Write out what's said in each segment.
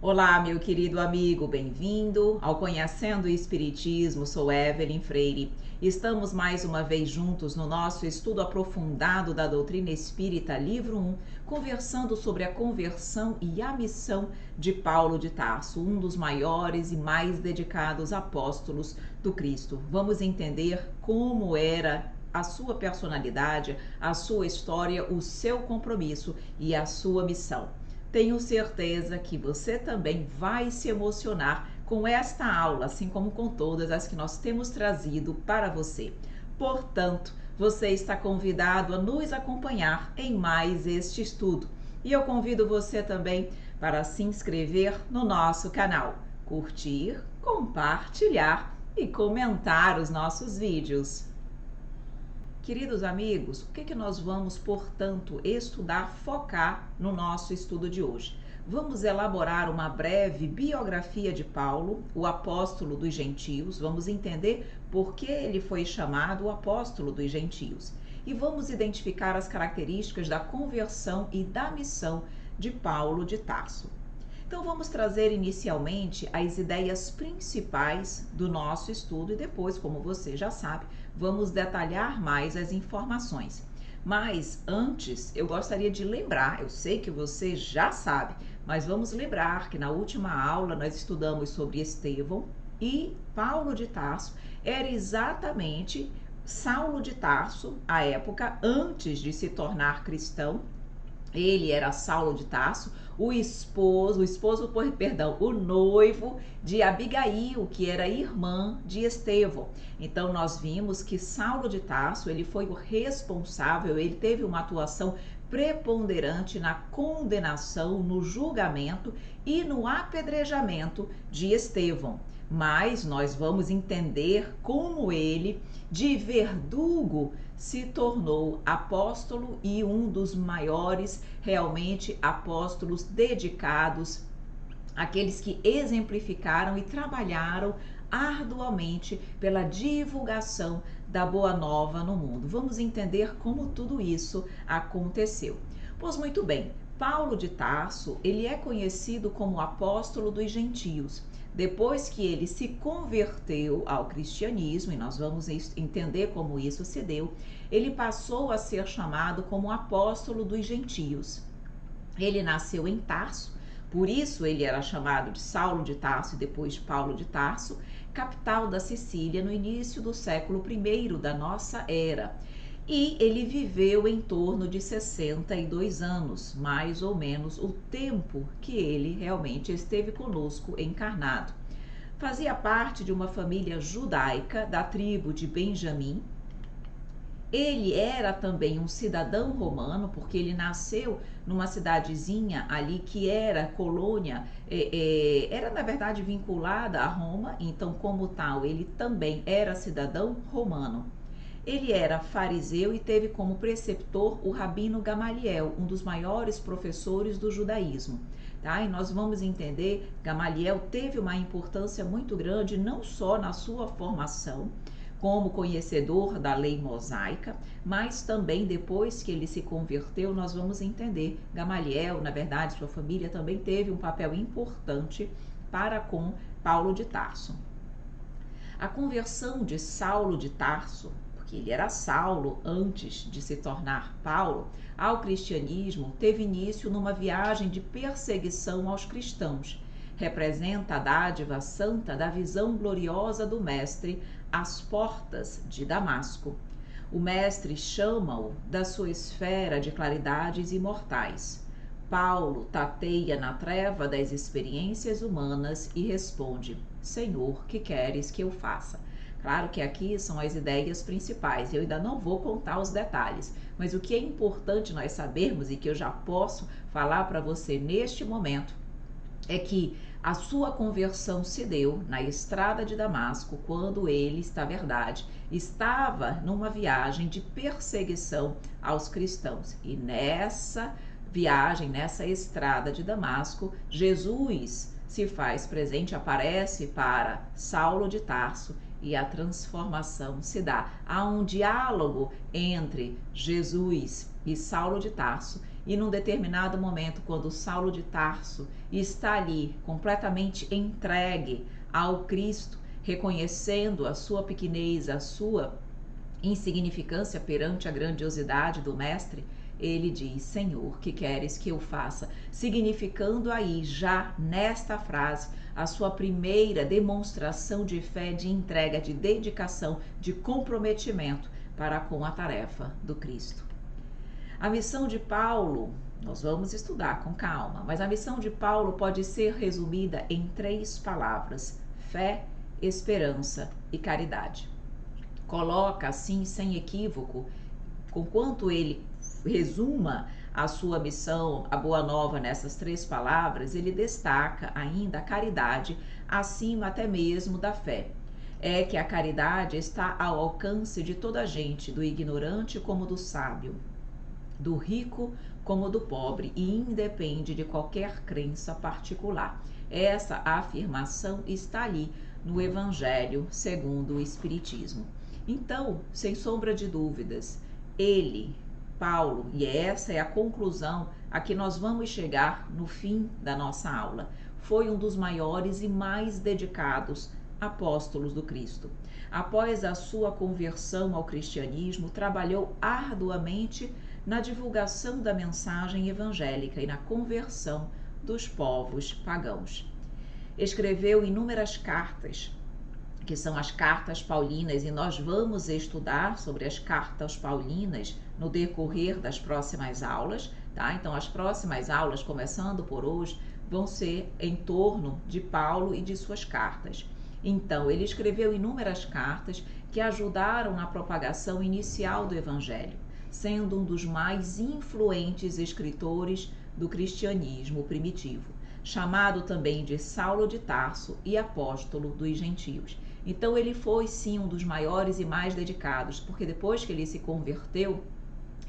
Olá, meu querido amigo, bem-vindo ao Conhecendo o Espiritismo. Sou Evelyn Freire. Estamos mais uma vez juntos no nosso estudo aprofundado da doutrina espírita, livro 1, conversando sobre a conversão e a missão de Paulo de Tarso, um dos maiores e mais dedicados apóstolos do Cristo. Vamos entender como era a sua personalidade, a sua história, o seu compromisso e a sua missão. Tenho certeza que você também vai se emocionar com esta aula, assim como com todas as que nós temos trazido para você. Portanto, você está convidado a nos acompanhar em mais este estudo. E eu convido você também para se inscrever no nosso canal, curtir, compartilhar e comentar os nossos vídeos. Queridos amigos, o que nós vamos, portanto, estudar, focar no nosso estudo de hoje? Vamos elaborar uma breve biografia de Paulo, o apóstolo dos gentios. Vamos entender por que ele foi chamado o apóstolo dos gentios. E vamos identificar as características da conversão e da missão de Paulo de Tarso. Então vamos trazer inicialmente as ideias principais do nosso estudo e depois, como você já sabe, vamos detalhar mais as informações. Mas antes, eu gostaria de lembrar, eu sei que você já sabe, mas vamos lembrar que na última aula nós estudamos sobre Estevão e Paulo de Tarso era exatamente Saulo de Tarso, à época, antes de se tornar cristão. Ele era Saulo de Tarso, o noivo de Abigail, que era irmã de Estevão. Então nós vimos que Saulo de Tarso, ele foi o responsável, ele teve uma atuação preponderante na condenação, no julgamento e no apedrejamento de Estevão. Mas nós vamos entender como ele, de verdugo, se tornou apóstolo e um dos maiores realmente apóstolos dedicados, aqueles que exemplificaram e trabalharam arduamente pela divulgação da Boa Nova no mundo. Vamos entender como tudo isso aconteceu. Pois muito bem, Paulo de Tarso, ele é conhecido como apóstolo dos gentios. Depois que ele se converteu ao cristianismo, e nós vamos entender como isso se deu, ele passou a ser chamado como apóstolo dos gentios. Ele nasceu em Tarso, por isso ele era chamado de Saulo de Tarso e depois de Paulo de Tarso, capital da Sicília no início do século I da nossa era. E ele viveu em torno de 62 anos, mais ou menos o tempo que ele realmente esteve conosco encarnado. Fazia parte de uma família judaica da tribo de Benjamim. Ele era também um cidadão romano, porque ele nasceu numa cidadezinha ali que era colônia, era na verdade vinculada a Roma, então como tal ele também era cidadão romano. Ele era fariseu e teve como preceptor o Rabino Gamaliel, um dos maiores professores do judaísmo. Tá? E nós vamos entender, Gamaliel teve uma importância muito grande, não só na sua formação, como conhecedor da lei mosaica, mas também depois que ele se converteu, nós vamos entender, Gamaliel, na verdade, sua família também teve um papel importante para com Paulo de Tarso. A conversão de Saulo de Tarso, ele era Saulo antes de se tornar Paulo, ao cristianismo, teve início numa viagem de perseguição aos cristãos. Representa a dádiva santa da visão gloriosa do Mestre às portas de Damasco. O Mestre chama-o da sua esfera de claridades imortais. Paulo tateia na treva das experiências humanas e responde: Senhor, que queres que eu faça? Claro que aqui são as ideias principais, eu ainda não vou contar os detalhes, mas o que é importante nós sabermos e que eu já posso falar para você neste momento é que a sua conversão se deu na estrada de Damasco, quando ele, na verdade, estava numa viagem de perseguição aos cristãos. E nessa viagem, nessa estrada de Damasco, Jesus se faz presente, aparece para Saulo de Tarso, e a transformação se dá. Há um diálogo entre Jesus e Saulo de Tarso, E num determinado momento, quando Saulo de Tarso está ali completamente entregue ao Cristo, reconhecendo a sua pequenez, a sua insignificância perante a grandiosidade do Mestre, ele diz: Senhor, que queres que eu faça? Significando aí, já nesta frase, a sua primeira demonstração de fé, de entrega, de dedicação, de comprometimento para com a tarefa do Cristo. A missão de Paulo, nós vamos estudar com calma, mas a missão de Paulo pode ser resumida em 3 palavras: fé, esperança e caridade. Coloca assim, sem equívoco, conquanto ele resuma a sua missão, a boa nova, nessas 3 palavras, ele destaca ainda a caridade acima até mesmo da fé. É que a caridade está ao alcance de toda a gente, do ignorante como do sábio, do rico como do pobre, e independe de qualquer crença particular. Essa afirmação está ali no Evangelho segundo o Espiritismo. Então, sem sombra de dúvidas, ele, Paulo, e essa é a conclusão a que nós vamos chegar no fim da nossa aula, foi um dos maiores e mais dedicados apóstolos do Cristo. Após a sua conversão ao cristianismo, trabalhou arduamente na divulgação da mensagem evangélica e na conversão dos povos pagãos. Escreveu inúmeras cartas, que são as cartas paulinas, e nós vamos estudar sobre as cartas paulinas no decorrer das próximas aulas, tá? Então, as próximas aulas, começando por hoje, vão ser em torno de Paulo e de suas cartas. Então, ele escreveu inúmeras cartas que ajudaram na propagação inicial do Evangelho, sendo um dos mais influentes escritores do cristianismo primitivo, chamado também de Saulo de Tarso e apóstolo dos gentios. Então ele foi sim um dos maiores e mais dedicados, porque depois que ele se converteu,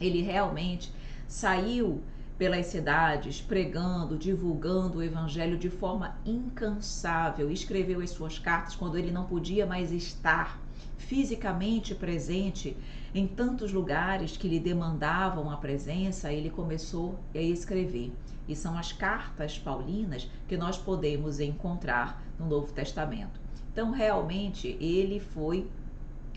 ele realmente saiu pelas cidades pregando, divulgando o evangelho de forma incansável. Escreveu as suas cartas quando ele não podia mais estar fisicamente presente em tantos lugares que lhe demandavam a presença. Ele começou a escrever. E são as cartas paulinas que nós podemos encontrar no Novo Testamento. Então, realmente, ele foi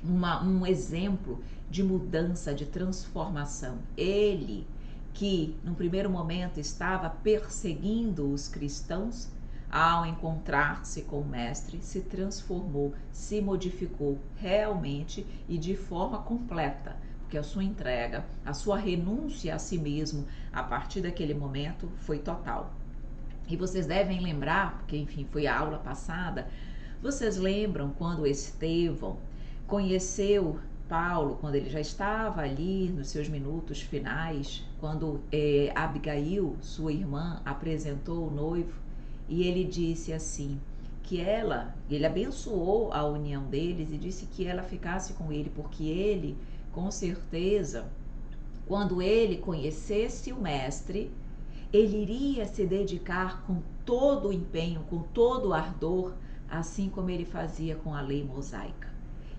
um exemplo de mudança, de transformação. Ele, que num primeiro momento estava perseguindo os cristãos, ao encontrar-se com o Mestre, se transformou, se modificou realmente e de forma completa, porque a sua entrega, a sua renúncia a si mesmo, a partir daquele momento, foi total. E vocês devem lembrar, porque enfim, foi a aula passada, vocês lembram quando Estevão conheceu Paulo, quando ele já estava ali nos seus minutos finais, quando Abigail, sua irmã, apresentou o noivo, e ele disse assim, que ele abençoou a união deles e disse que ela ficasse com ele, porque ele, com certeza, quando ele conhecesse o Mestre, ele iria se dedicar com todo o empenho, com todo o ardor, assim como ele fazia com a lei mosaica.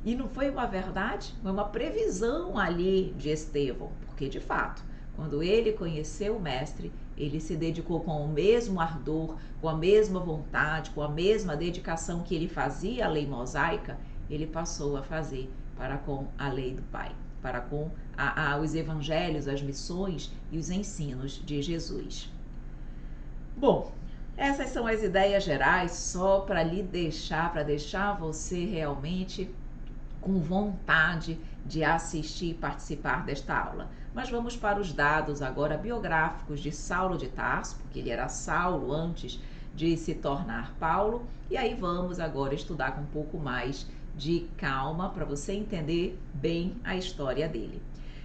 E não foi uma verdade? Foi uma previsão ali de Estevão, porque de fato, quando ele conheceu o Mestre, ele se dedicou com o mesmo ardor, com a mesma vontade, com a mesma dedicação que ele fazia à lei mosaica, ele passou a fazer para com a lei do Pai, para com os evangelhos, as missões e os ensinos de Jesus. Bom, essas são as ideias gerais, só para deixar você realmente com vontade de assistir e participar desta aula. Mas vamos para os dados agora biográficos de Saulo de Tarso, porque ele era Saulo antes de se tornar Paulo, e aí vamos agora estudar com um pouco mais de calma para você entender bem a história dele.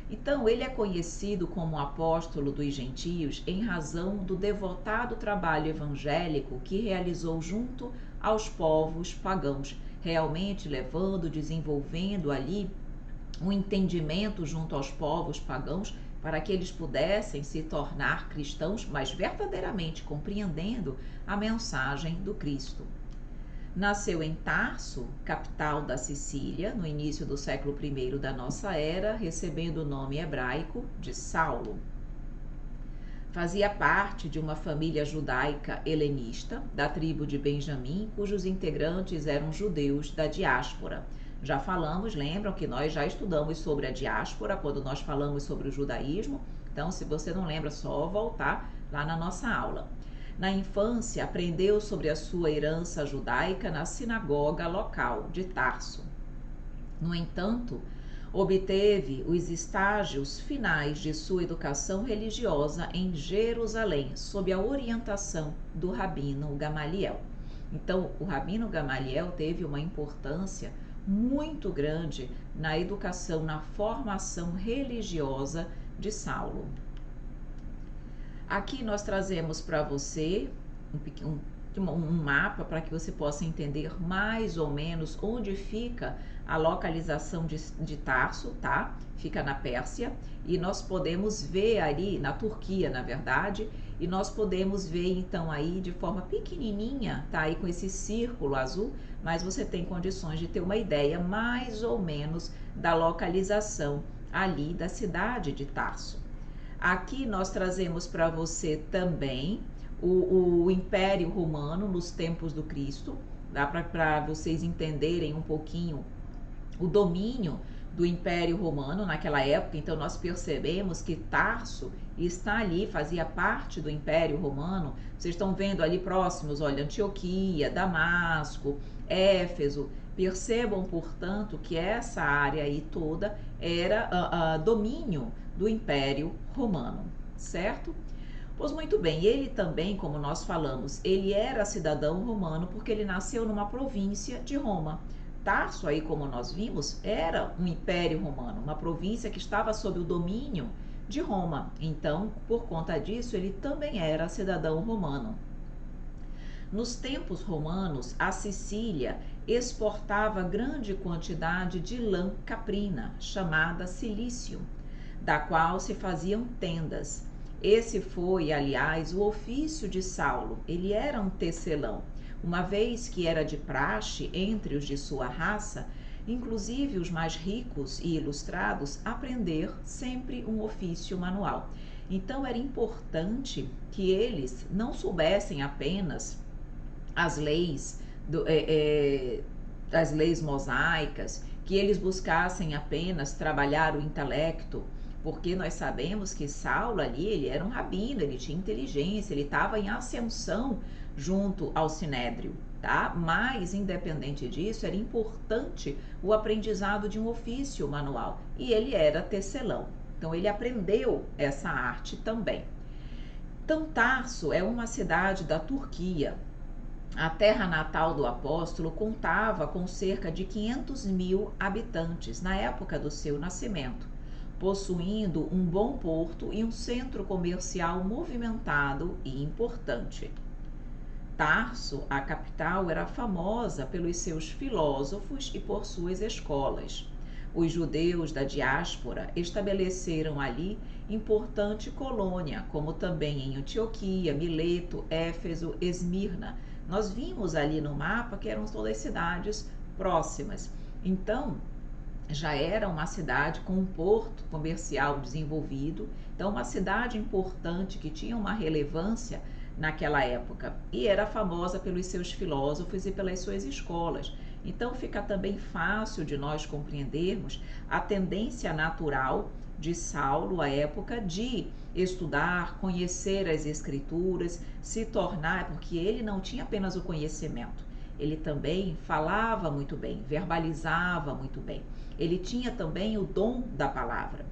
Então, ele é conhecido como apóstolo dos gentios em razão do devotado trabalho evangélico que realizou junto aos povos pagãos, realmente levando, desenvolvendo ali um entendimento junto aos povos pagãos para que eles pudessem se tornar cristãos, mas verdadeiramente compreendendo a mensagem do Cristo. Nasceu em Tarso, capital da Sicília, no início do século I da nossa era, recebendo o nome hebraico de Saulo. Fazia parte de uma família judaica helenista, da tribo de Benjamim, cujos integrantes eram judeus da diáspora. Já falamos, lembram que nós já estudamos sobre a diáspora quando nós falamos sobre o judaísmo. Então, se você não lembra, é só voltar lá na nossa aula. Na infância, aprendeu sobre a sua herança judaica na sinagoga local de Tarso. No entanto, obteve os estágios finais de sua educação religiosa em Jerusalém, sob a orientação do Rabino Gamaliel. Então, o Rabino Gamaliel teve uma importância muito grande na educação, na formação religiosa de Saulo. Aqui nós trazemos para você um mapa para que você possa entender mais ou menos onde fica a localização de Tarso, tá? Fica na Pérsia, e nós podemos ver ali, na Turquia, na verdade, e nós podemos ver então aí de forma pequenininha, tá? Aí com esse círculo azul, mas você tem condições de ter uma ideia mais ou menos da localização ali da cidade de Tarso. Aqui nós trazemos para você também o Império Romano nos tempos do Cristo, dá para vocês entenderem um pouquinho o domínio do Império Romano naquela época. Então nós percebemos que Tarso está ali, fazia parte do Império Romano. Vocês estão vendo ali próximos, olha, Antioquia, Damasco, Éfeso. Percebam, portanto, que essa área aí toda era domínio do Império Romano, certo? Pois muito bem, ele também, como nós falamos, ele era cidadão romano porque ele nasceu numa província de Roma. Tarso, aí como nós vimos, era um império romano, uma província que estava sob o domínio de Roma. Então, por conta disso, ele também era cidadão romano. Nos tempos romanos, a Sicília exportava grande quantidade de lã caprina, chamada cilício, da qual se faziam tendas. Esse foi, aliás, o ofício de Saulo. Ele era um tecelão, uma vez que era de praxe entre os de sua raça, inclusive os mais ricos e ilustrados, aprender sempre um ofício manual. Então era importante que eles não soubessem apenas as leis as leis mosaicas, que eles buscassem apenas trabalhar o intelecto, porque nós sabemos que Saulo ali, ele era um rabino, ele tinha inteligência, ele estava em ascensão junto ao Sinédrio, tá? Mas, independente disso, era importante o aprendizado de um ofício manual, e ele era tecelão, então ele aprendeu essa arte também. Então, Tarso é uma cidade da Turquia. A terra natal do apóstolo contava com cerca de 500.000 habitantes na época do seu nascimento, possuindo um bom porto e um centro comercial movimentado e importante. Tarso, a capital, era famosa pelos seus filósofos e por suas escolas. Os judeus da diáspora estabeleceram ali importante colônia, como também em Antioquia, Mileto, Éfeso, Esmirna. Nós vimos ali no mapa que eram todas cidades próximas. Então, já era uma cidade com um porto comercial desenvolvido, então uma cidade importante que tinha uma relevância naquela época e era famosa pelos seus filósofos e pelas suas escolas. Então fica também fácil de nós compreendermos a tendência natural de Saulo à época de estudar, conhecer as escrituras, se tornar, porque ele não tinha apenas o conhecimento, ele também falava muito bem, verbalizava muito bem. Ele tinha também o dom da palavra.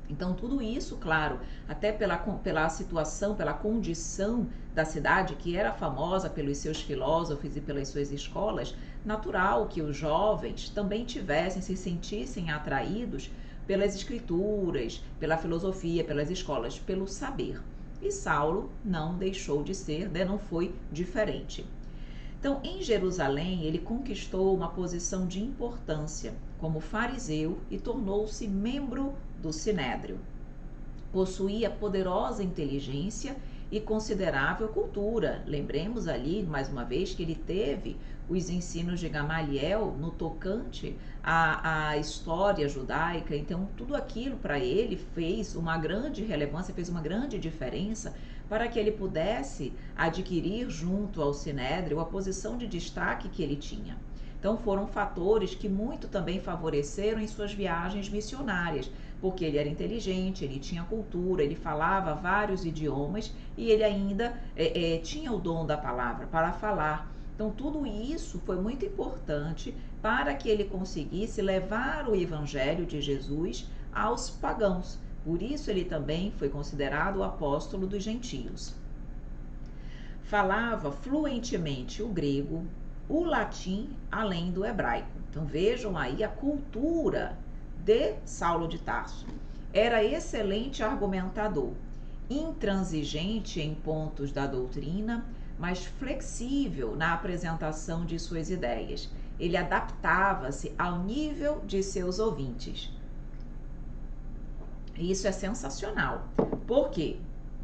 Então, tudo isso, claro, até pela situação, pela condição da cidade, que era famosa pelos seus filósofos e pelas suas escolas, natural que os jovens também se sentissem atraídos pelas escrituras, pela filosofia, pelas escolas, pelo saber. E Saulo não deixou de ser, né, não foi diferente. Então, em Jerusalém, ele conquistou uma posição de importância como fariseu e tornou-se membro do Sinédrio. Possuía poderosa inteligência e considerável cultura. Lembremos ali, mais uma vez, que ele teve os ensinos de Gamaliel no tocante à história judaica. Então, tudo aquilo para ele fez uma grande relevância, fez uma grande diferença para que ele pudesse adquirir junto ao Sinédrio a posição de destaque que ele tinha. Então foram fatores que muito também favoreceram em suas viagens missionárias, porque ele era inteligente, ele tinha cultura, ele falava vários idiomas e ele ainda tinha o dom da palavra para falar. Então tudo isso foi muito importante para que ele conseguisse levar o evangelho de Jesus aos pagãos. Por isso ele também foi considerado o apóstolo dos gentios. Falava fluentemente o grego, o latim, além do hebraico. Então vejam aí a cultura de Saulo de Tarso. Era excelente argumentador, intransigente em pontos da doutrina, mas flexível na apresentação de suas ideias. Ele adaptava-se ao nível de seus ouvintes. Isso é sensacional. Por quê?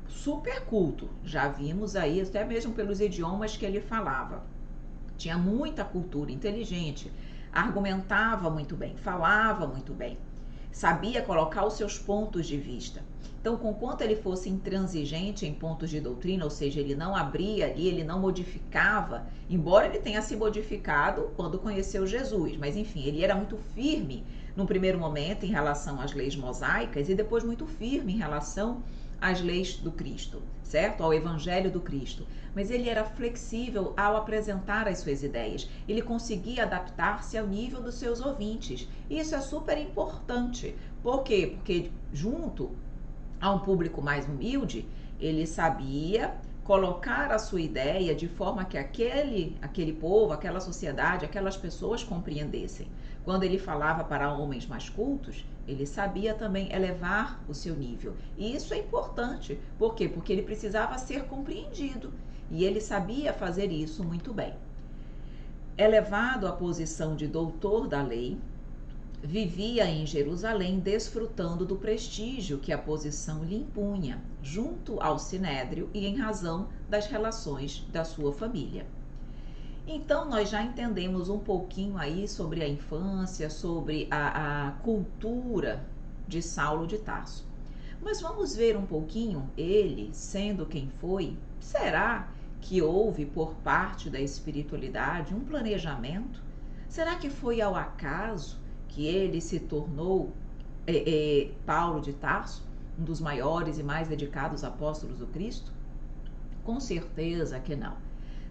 Super culto. Já vimos aí, até mesmo pelos idiomas que ele falava. Tinha muita cultura, inteligente, argumentava muito bem, falava muito bem, sabia colocar os seus pontos de vista. Então, conquanto ele fosse intransigente em pontos de doutrina, ou seja, ele não abria ali, ele não modificava, embora ele tenha se modificado quando conheceu Jesus, mas enfim, ele era muito firme no primeiro momento em relação às leis mosaicas e depois muito firme em relação às leis do Cristo, certo? Ao Evangelho do Cristo. Mas ele era flexível ao apresentar as suas ideias. Ele conseguia adaptar-se ao nível dos seus ouvintes. Isso é super importante. Por quê? Porque junto a um público mais humilde, ele sabia colocar a sua ideia de forma que aquele povo, aquela sociedade, aquelas pessoas compreendessem. Quando ele falava para homens mais cultos, ele sabia também elevar o seu nível. E isso é importante. Por quê? Porque ele precisava ser compreendido. E ele sabia fazer isso muito bem. Elevado à posição de doutor da lei, vivia em Jerusalém desfrutando do prestígio que a posição lhe impunha, junto ao Sinédrio e em razão das relações da sua família. Então, nós já entendemos um pouquinho aí sobre a infância, sobre a cultura de Saulo de Tarso. Mas vamos ver um pouquinho ele, sendo quem foi, será que houve por parte da espiritualidade um planejamento? Será que foi ao acaso que ele se tornou Paulo de Tarso, um dos maiores e mais dedicados apóstolos do Cristo? Com certeza que não.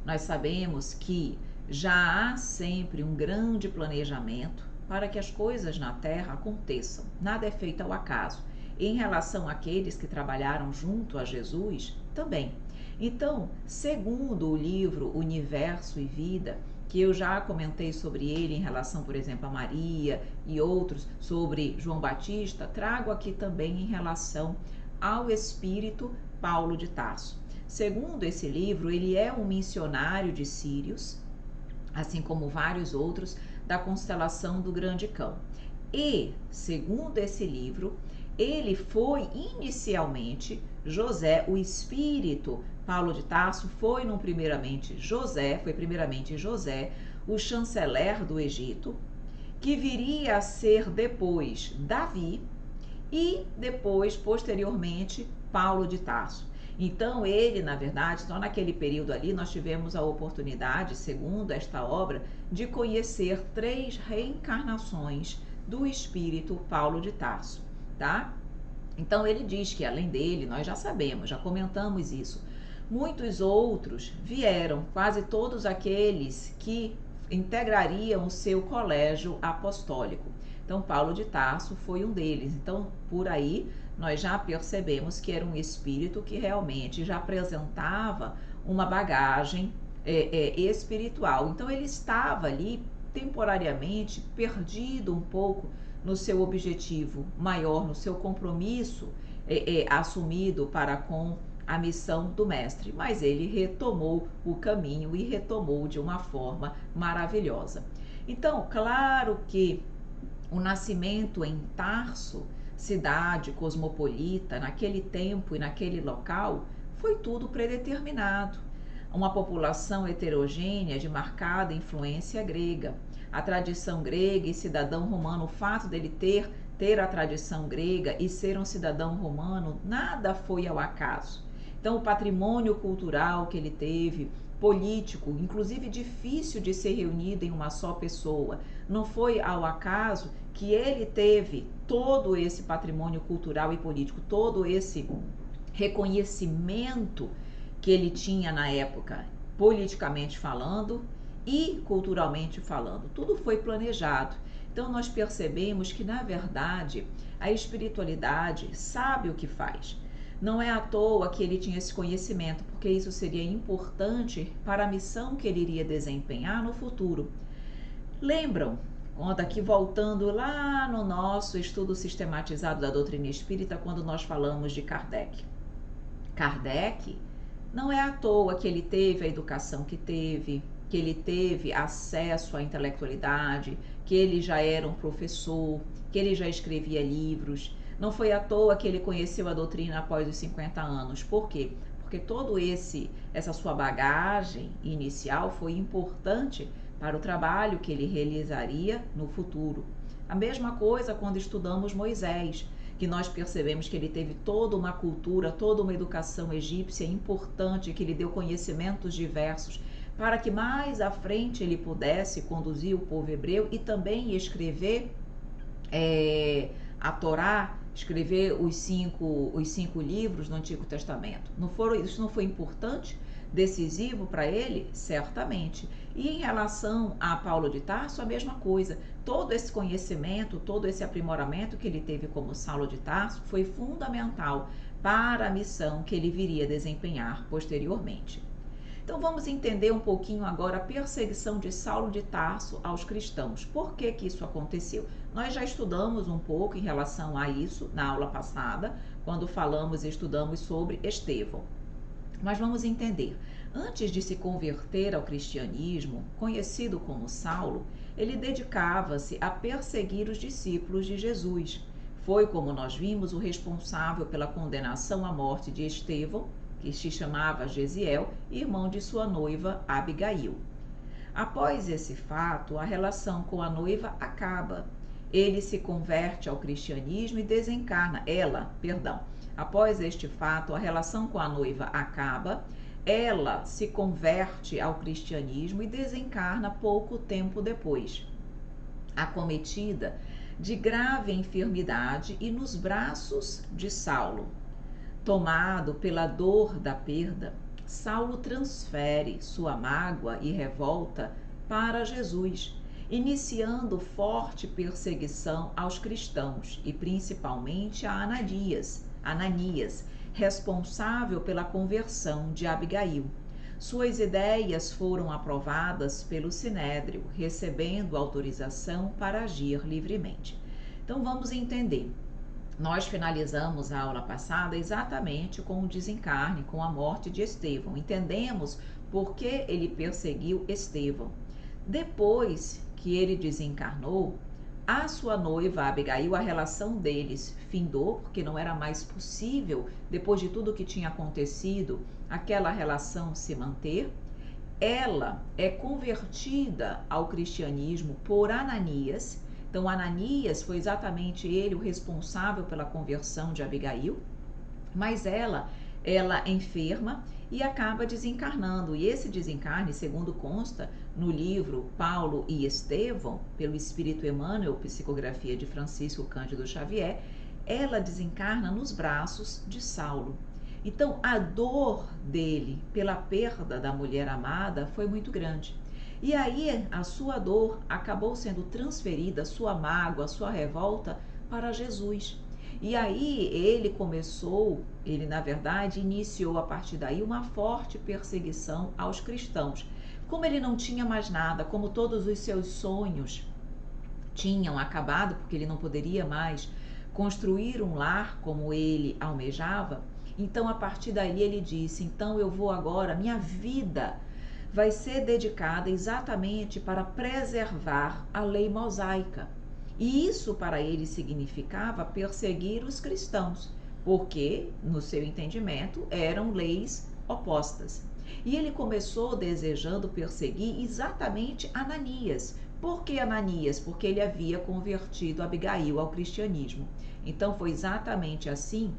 Nós sabemos que já há sempre um grande planejamento para que as coisas na Terra aconteçam. Nada é feito ao acaso. Em relação àqueles que trabalharam junto a Jesus, também. Então, segundo o livro Universo e Vida, que eu já comentei sobre ele em relação, por exemplo, a Maria e outros, sobre João Batista, trago aqui também em relação ao espírito Paulo de Tarso. Segundo esse livro, ele é um missionário de Sírios, assim como vários outros, da constelação do Grande Cão. E, segundo esse livro, ele foi inicialmente José, o espírito Paulo de Tarso foi primeiramente José, o chanceler do Egito, que viria a ser depois Davi e depois, posteriormente, Paulo de Tarso. Então ele, na verdade, só naquele período ali nós tivemos a oportunidade, segundo esta obra, de conhecer 3 reencarnações do espírito Paulo de Tarso, tá? Então ele diz que além dele, nós já sabemos, já comentamos isso, muitos outros vieram, quase todos aqueles que integrariam o seu colégio apostólico. Então Paulo de Tarso foi um deles. Então por aí nós já percebemos que era um espírito que realmente já apresentava uma bagagem espiritual. Então ele estava ali temporariamente perdido um pouco no seu objetivo maior, no seu compromisso assumido para com a missão do mestre, mas ele retomou o caminho e retomou de uma forma maravilhosa. Então, claro que o nascimento em Tarso, cidade cosmopolita, naquele tempo e naquele local, foi tudo predeterminado. Uma população heterogênea de marcada influência grega. A tradição grega e cidadão romano, o fato dele ter a tradição grega e ser um cidadão romano, nada foi ao acaso. Então, o patrimônio cultural que ele teve, político, inclusive difícil de ser reunido em uma só pessoa, não foi ao acaso que ele teve todo esse patrimônio cultural e político, todo esse reconhecimento que ele tinha na época, politicamente falando e culturalmente falando. Tudo foi planejado. Então nós percebemos que, na verdade, a espiritualidade sabe o que faz. Não é à toa que ele tinha esse conhecimento, porque isso seria importante para a missão que ele iria desempenhar no futuro. Lembram? Quando aqui voltando lá no nosso estudo sistematizado da doutrina espírita, quando nós falamos de Kardec. Kardec, não é à toa que ele teve a educação que ele teve acesso à intelectualidade, que ele já era um professor, que ele já escrevia livros. Não foi à toa que ele conheceu a doutrina após os 50 anos. Por quê? Porque todo essa sua bagagem inicial foi importante para o trabalho que ele realizaria no futuro. A mesma coisa quando estudamos Moisés, que nós percebemos que ele teve toda uma cultura, toda uma educação egípcia importante, que lhe deu conhecimentos diversos, para que mais à frente ele pudesse conduzir o povo hebreu e também escrever a Torá, escrever os cinco livros do Antigo Testamento. Isso não foi importante, decisivo para ele? Certamente. E em relação a Paulo de Tarso, a mesma coisa. Todo esse conhecimento, todo esse aprimoramento que ele teve como Saulo de Tarso foi fundamental para a missão que ele viria desempenhar posteriormente. Então vamos entender um pouquinho agora a perseguição de Saulo de Tarso aos cristãos. Por que que isso aconteceu? Nós já estudamos um pouco em relação a isso na aula passada, quando falamos e estudamos sobre Estevão. Mas vamos entender. Antes de se converter ao cristianismo, conhecido como Saulo, ele dedicava-se a perseguir os discípulos de Jesus. Foi, como nós vimos, o responsável pela condenação à morte de Estevão, que se chamava Gesiel, irmão de sua noiva Abigail. Após esse fato, a relação com a noiva acaba. Ele se converte ao cristianismo e desencarna. Após este fato, a relação com a noiva acaba, ela se converte ao cristianismo e desencarna pouco tempo depois, acometida de grave enfermidade e nos braços de Saulo. Tomado pela dor da perda, Saulo transfere sua mágoa e revolta para Jesus, iniciando forte perseguição aos cristãos e principalmente a Ananias, responsável pela conversão de Abigail. Suas ideias foram aprovadas pelo Sinédrio, recebendo autorização para agir livremente. Então vamos entender. Nós finalizamos a aula passada exatamente com o desencarne, com a morte de Estevão. Entendemos por que ele perseguiu Estevão. Depois que ele desencarnou, a sua noiva Abigail, a relação deles findou, porque não era mais possível, depois de tudo que tinha acontecido, aquela relação se manter. Ela é convertida ao cristianismo por Ananias. Então, Ananias foi exatamente ele o responsável pela conversão de Abigail, mas ela enferma e acaba desencarnando. E esse desencarne, segundo consta no livro Paulo e Estevão, pelo Espírito Emmanuel, psicografia de Francisco Cândido Xavier, ela desencarna nos braços de Saulo. Então, a dor dele pela perda da mulher amada foi muito grande. E aí a sua dor acabou sendo transferida, sua mágoa, sua revolta para Jesus. E aí ele na verdade iniciou a partir daí uma forte perseguição aos cristãos. Como ele não tinha mais nada, como todos os seus sonhos tinham acabado, porque ele não poderia mais construir um lar como ele almejava, então a partir daí ele disse, então eu vou agora, minha vida vai ser dedicada exatamente para preservar a lei mosaica. E isso para ele significava perseguir os cristãos. porque, no seu entendimento, eram leis opostas. E ele começou desejando perseguir exatamente Ananias. Por que Ananias? Porque ele havia convertido Abigail ao cristianismo. Então foi exatamente assim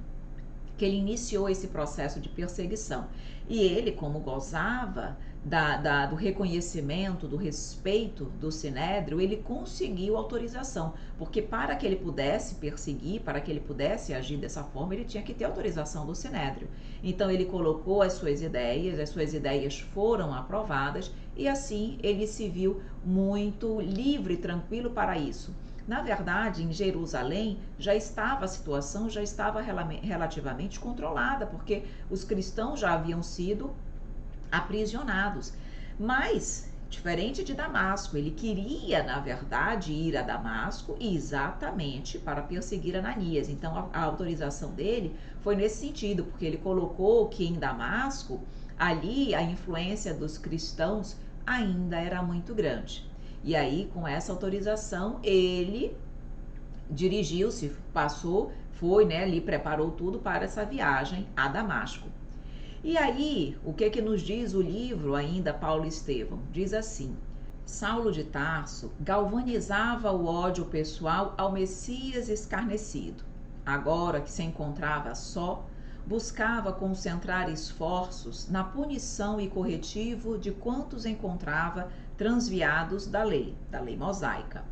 que ele iniciou esse processo de perseguição. E ele, como gozava do reconhecimento, do respeito do Sinédrio, ele conseguiu autorização, porque para que ele pudesse perseguir, para que ele pudesse agir dessa forma, ele tinha que ter autorização do Sinédrio. Então ele colocou as suas ideias foram aprovadas e assim ele se viu muito livre e tranquilo para isso. Na verdade, em Jerusalém a situação já estava relativamente controlada, porque os cristãos já haviam sido aprisionados. Mas, diferente de Damasco, ele queria, na verdade, ir a Damasco exatamente para perseguir Ananias. Então, a autorização dele foi nesse sentido, porque ele colocou que em Damasco, ali a influência dos cristãos ainda era muito grande. E aí, com essa autorização, ele dirigiu-se, foi, né, ali preparou tudo para essa viagem a Damasco. E aí, o que nos diz o livro ainda, Paulo e Estevão? Diz assim: Saulo de Tarso galvanizava o ódio pessoal ao Messias escarnecido. Agora que se encontrava só, buscava concentrar esforços na punição e corretivo de quantos encontrava transviados da lei mosaica.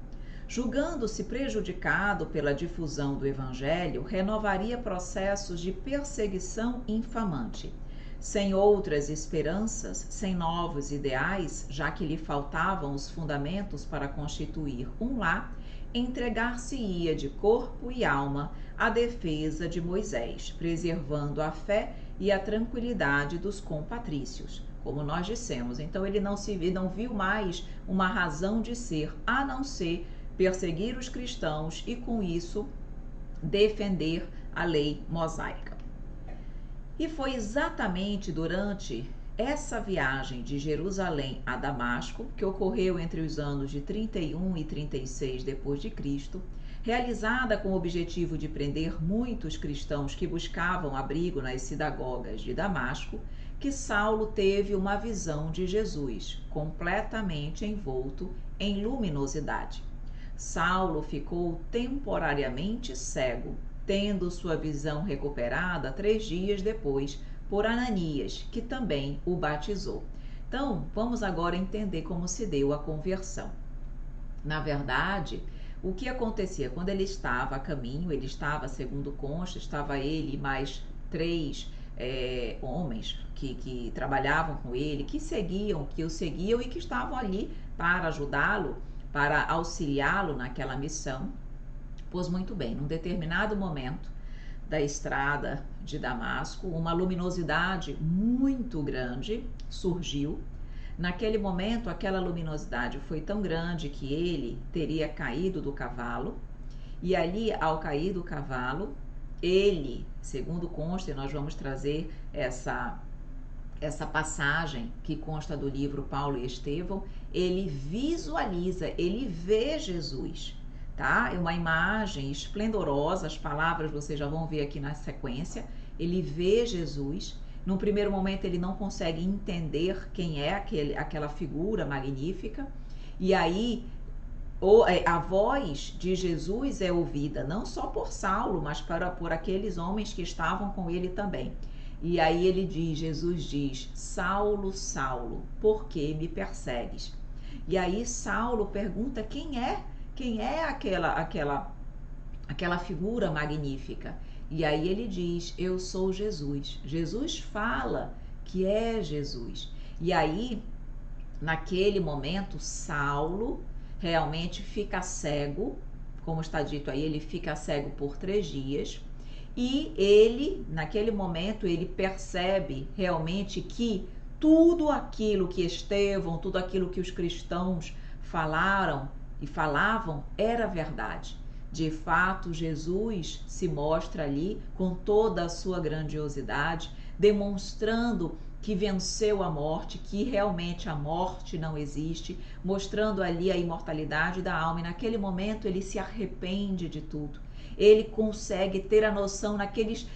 Julgando-se prejudicado pela difusão do evangelho, renovaria processos de perseguição infamante. Sem outras esperanças, sem novos ideais, já que lhe faltavam os fundamentos para constituir um lar, entregar-se-ia de corpo e alma à defesa de Moisés, preservando a fé e a tranquilidade dos compatrícios. Como nós dissemos, então ele não viu mais uma razão de ser, a não ser perseguir os cristãos e com isso defender a lei mosaica. E foi exatamente durante essa viagem de Jerusalém a Damasco, que ocorreu entre os anos de 31 e 36 depois de Cristo, realizada com o objetivo de prender muitos cristãos que buscavam abrigo nas sinagogas de Damasco, que Saulo teve uma visão de Jesus, completamente envolto em luminosidade. Saulo ficou temporariamente cego, tendo sua visão recuperada 3 dias depois por Ananias, que também o batizou. Então, vamos agora entender como se deu a conversão. Na verdade, o que acontecia quando ele estava a caminho, ele estava, segundo consta, estava ele e mais 3 homens que trabalhavam com ele, que o seguiam e que estavam ali para ajudá-lo, para auxiliá-lo naquela missão. Pois muito bem, num determinado momento da estrada de Damasco, uma luminosidade muito grande surgiu. Naquele momento, aquela luminosidade foi tão grande que ele teria caído do cavalo, e ali, ao cair do cavalo, ele, segundo consta, e nós vamos trazer essa passagem que consta do livro Paulo e Estevão, ele visualiza, ele vê Jesus, tá? É uma imagem esplendorosa, as palavras vocês já vão ver aqui na sequência. Ele vê Jesus. Num primeiro momento ele não consegue entender quem é aquela figura magnífica, e aí a voz de Jesus é ouvida não só por Saulo, mas por aqueles homens que estavam com ele também. E aí Jesus diz: Saulo, Saulo, por que me persegues? E aí Saulo pergunta quem é aquela figura magnífica. E aí ele diz: eu sou Jesus. Jesus fala que é Jesus. E aí, naquele momento, Saulo realmente fica cego, como está dito aí, ele fica cego por 3 dias. E ele, naquele momento, ele percebe realmente que tudo aquilo que Estevão, tudo aquilo que os cristãos falaram e falavam era verdade. De fato, Jesus se mostra ali com toda a sua grandiosidade, demonstrando que venceu a morte, que realmente a morte não existe, mostrando ali a imortalidade da alma. E naquele momento ele se arrepende de tudo. ele consegue ter a noção naqueles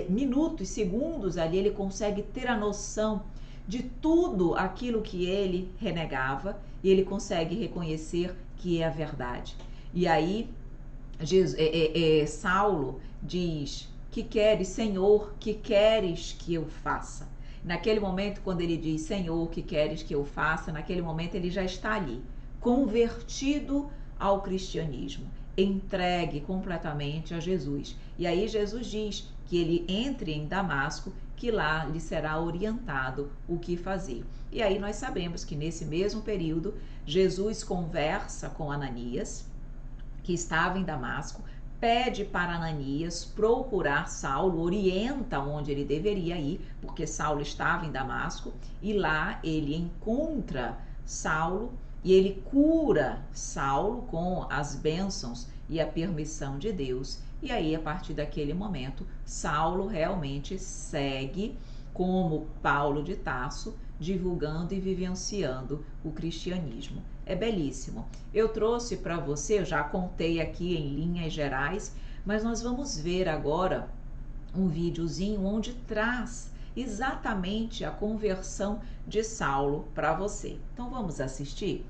minutos, segundos ali, ele consegue ter a noção de tudo aquilo que ele renegava e ele consegue reconhecer que é a verdade. E aí Saulo diz: que queres, Senhor, que queres que eu faça? Naquele momento, quando ele diz, Senhor, que queres que eu faça? Naquele momento ele já está ali, convertido ao cristianismo, entregue completamente a Jesus. E aí Jesus diz que ele entre em Damasco, que lá lhe será orientado o que fazer. E aí nós sabemos que nesse mesmo período, Jesus conversa com Ananias, que estava em Damasco, pede para Ananias procurar Saulo, orienta onde ele deveria ir, porque Saulo estava em Damasco, e lá ele encontra Saulo e ele cura Saulo com as bênçãos e a permissão de Deus. E aí, a partir daquele momento, Saulo realmente segue como Paulo de Tarso, divulgando e vivenciando o cristianismo. É belíssimo. Eu trouxe para você, eu já contei aqui em linhas gerais, mas nós vamos ver agora um videozinho onde traz exatamente a conversão de Saulo para você. Então vamos assistir?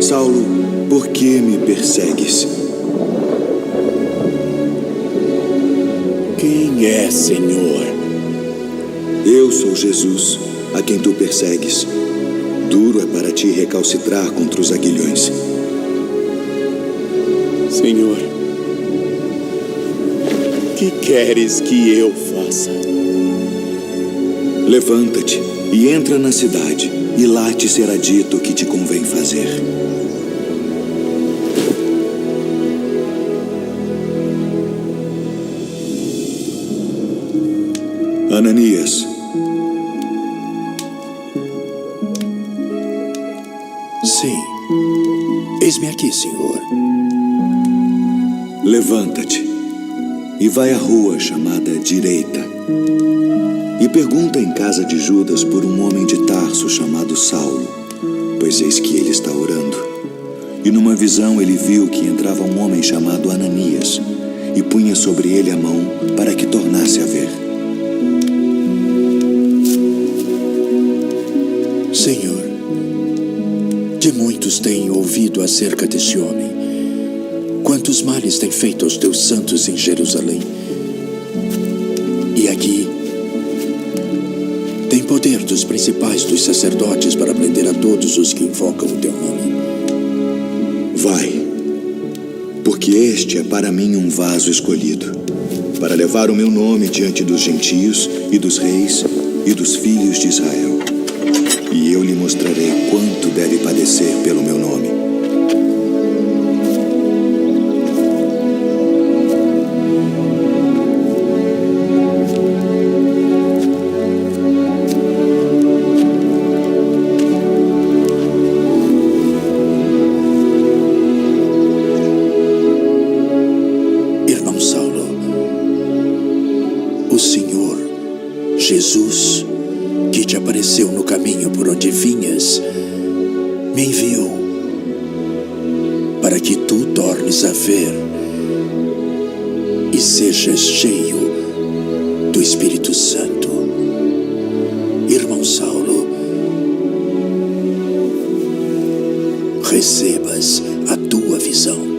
Saulo, por que me persegues? Quem é, Senhor? Eu sou Jesus, a quem tu persegues. Duro é para ti recalcitrar contra os aguilhões. Senhor, que queres que eu faça? Levanta-te e entra na cidade, e lá te será dito o que te convém fazer. Ananias. Sim, eis-me aqui, Senhor. Levanta-te e vai à rua chamada Direita e pergunta em casa de Judas por um homem de Tarso chamado Saulo, pois eis que ele está orando. E numa visão ele viu que entrava um homem chamado Ananias e punha sobre ele a mão para que tornasse a ver. Senhor, de muitos tenho ouvido acerca deste homem, quantos males tem feito aos teus santos em Jerusalém. E aqui tem poder dos principais dos sacerdotes para prender a todos os que invocam o teu nome. Vai, porque este é para mim um vaso escolhido, para levar o meu nome diante dos gentios e dos reis e dos filhos de Israel. E eu lhe mostrarei quanto deve padecer pelo meu nome. Irmão Saulo, o Senhor Jesus, que te apareceu no caminho por onde vinhas, me enviou para que tu tornes a ver e sejas cheio do Espírito Santo. Irmão Saulo, recebas a tua visão.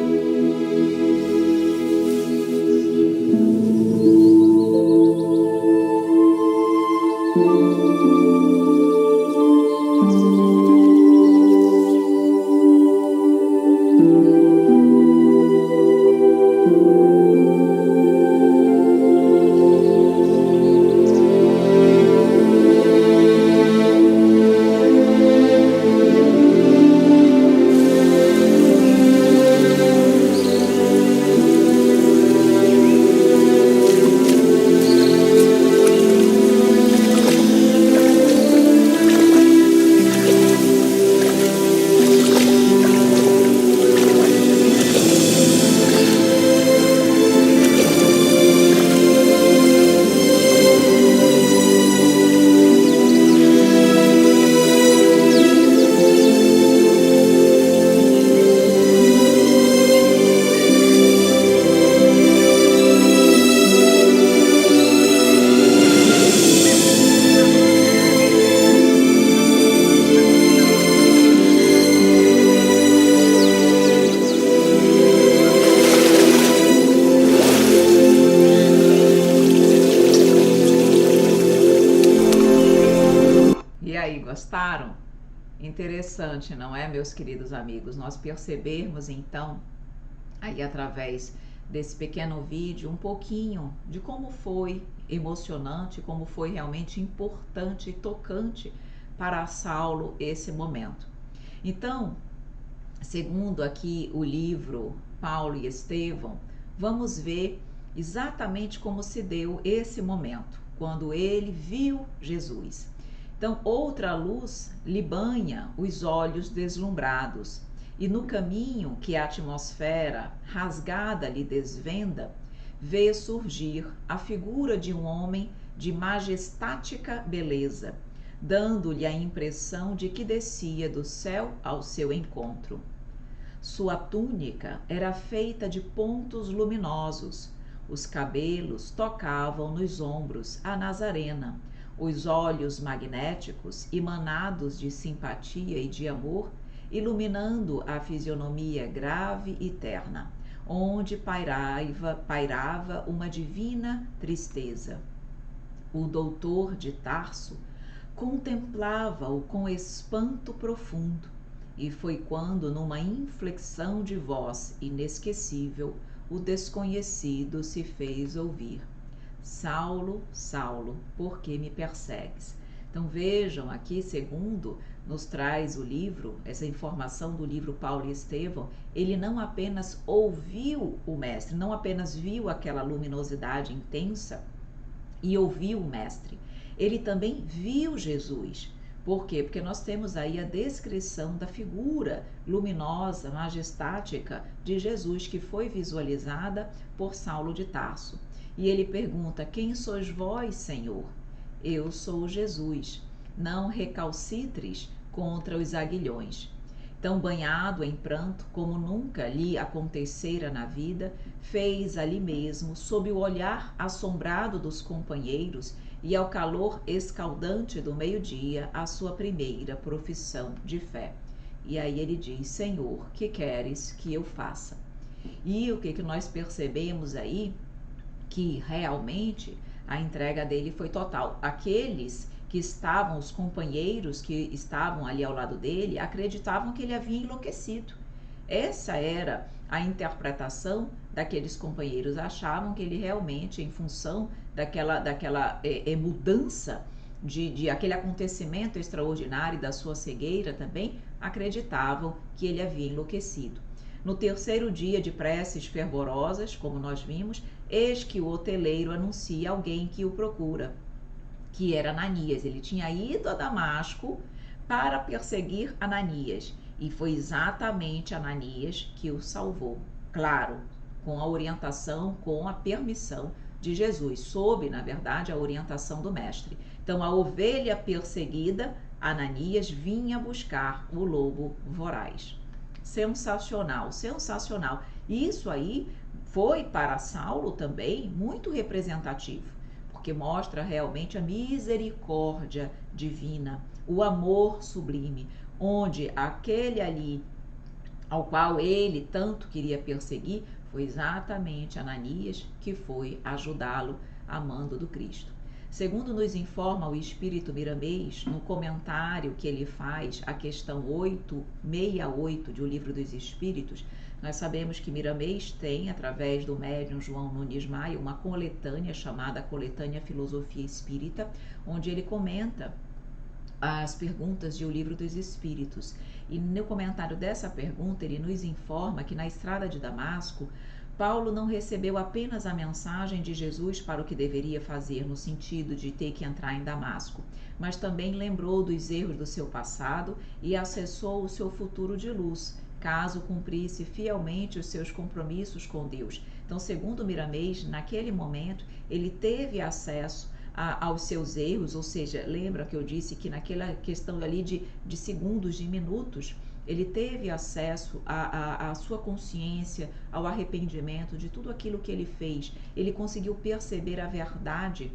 Gostaram? Interessante, não é, meus queridos amigos? Nós percebermos então, aí através desse pequeno vídeo, um pouquinho de como foi emocionante, como foi realmente importante e tocante para Saulo esse momento. Então, segundo aqui o livro Paulo e Estevão, vamos ver exatamente como se deu esse momento, quando ele viu Jesus. Então, outra luz lhe banha os olhos deslumbrados, e no caminho que a atmosfera rasgada lhe desvenda, vê surgir a figura de um homem de majestática beleza, dando-lhe a impressão de que descia do céu ao seu encontro. Sua túnica era feita de pontos luminosos, os cabelos tocavam nos ombros a Nazarena, os olhos magnéticos, emanados de simpatia e de amor, iluminando a fisionomia grave e terna, onde pairava uma divina tristeza. O doutor de Tarso contemplava-o com espanto profundo, e foi quando, numa inflexão de voz inesquecível, o desconhecido se fez ouvir: Saulo, Saulo, por que me persegues? Então vejam aqui, segundo nos traz o livro, essa informação do livro Paulo e Estevão, ele não apenas ouviu o mestre, não apenas viu aquela luminosidade intensa e ouviu o mestre, ele também viu Jesus. Por quê? Porque nós temos aí a descrição da figura luminosa, majestática de Jesus, que foi visualizada por Saulo de Tarso. E ele pergunta: quem sois vós, Senhor? Eu sou Jesus. Não recalcitres contra os aguilhões. Então, banhado em pranto, como nunca lhe acontecera na vida, fez ali mesmo, sob o olhar assombrado dos companheiros e ao calor escaldante do meio-dia, a sua primeira profissão de fé. E aí ele diz: Senhor, que queres que eu faça? E o que nós percebemos aí? Que realmente a entrega dele foi total. Aqueles que estavam, os companheiros que estavam ali ao lado dele, acreditavam que ele havia enlouquecido. Essa era a interpretação daqueles companheiros. Achavam que ele realmente, em função daquela mudança, de aquele acontecimento extraordinário da sua cegueira também, acreditavam que ele havia enlouquecido. No terceiro dia de preces fervorosas, como nós vimos, eis que o hoteleiro anuncia alguém que o procura, que era Ananias. Ele tinha ido a Damasco para perseguir Ananias, e foi exatamente Ananias que o salvou. Claro, com a orientação, com a permissão de Jesus, sob, na verdade, a orientação do mestre. Então, a ovelha perseguida, Ananias, vinha buscar o lobo voraz. Sensacional, sensacional. Isso aí foi para Saulo também muito representativo, porque mostra realmente a misericórdia divina, o amor sublime, onde aquele ali ao qual ele tanto queria perseguir, foi exatamente Ananias que foi ajudá-lo a mando do Cristo. Segundo nos informa o Espírito Miramês, no comentário que ele faz à questão 868 de O Livro dos Espíritos, nós sabemos que Miramês tem, através do médium João Nunes Maia, uma coletânea chamada Coletânea Filosofia Espírita, onde ele comenta as perguntas de O Livro dos Espíritos. E no comentário dessa pergunta, ele nos informa que na estrada de Damasco, Paulo não recebeu apenas a mensagem de Jesus para o que deveria fazer, no sentido de ter que entrar em Damasco, mas também lembrou dos erros do seu passado e acessou o seu futuro de luz, caso cumprisse fielmente os seus compromissos com Deus. Então, segundo Miramês, naquele momento, ele teve acesso aos seus erros, ou seja, lembra que eu disse que naquela questão ali de segundos, de minutos, ele teve acesso à sua consciência, ao arrependimento de tudo aquilo que ele fez. Ele conseguiu perceber a verdade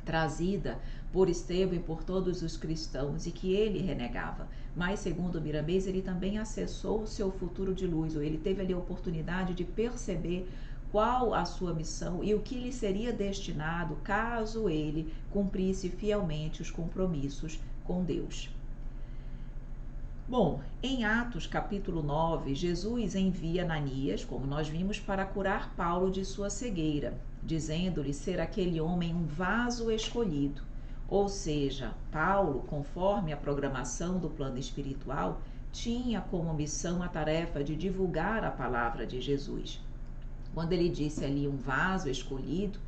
trazida por Estevão e por todos os cristãos e que ele renegava. Mas, segundo Miramês, ele também acessou o seu futuro de luz, ou ele teve ali a oportunidade de perceber qual a sua missão e o que lhe seria destinado caso ele cumprisse fielmente os compromissos com Deus. Bom, em Atos capítulo 9, Jesus envia Ananias, como nós vimos, para curar Paulo de sua cegueira, dizendo-lhe ser aquele homem um vaso escolhido. Ou seja, Paulo, conforme a programação do plano espiritual, tinha como missão a tarefa de divulgar a palavra de Jesus. Quando ele disse ali um vaso escolhido,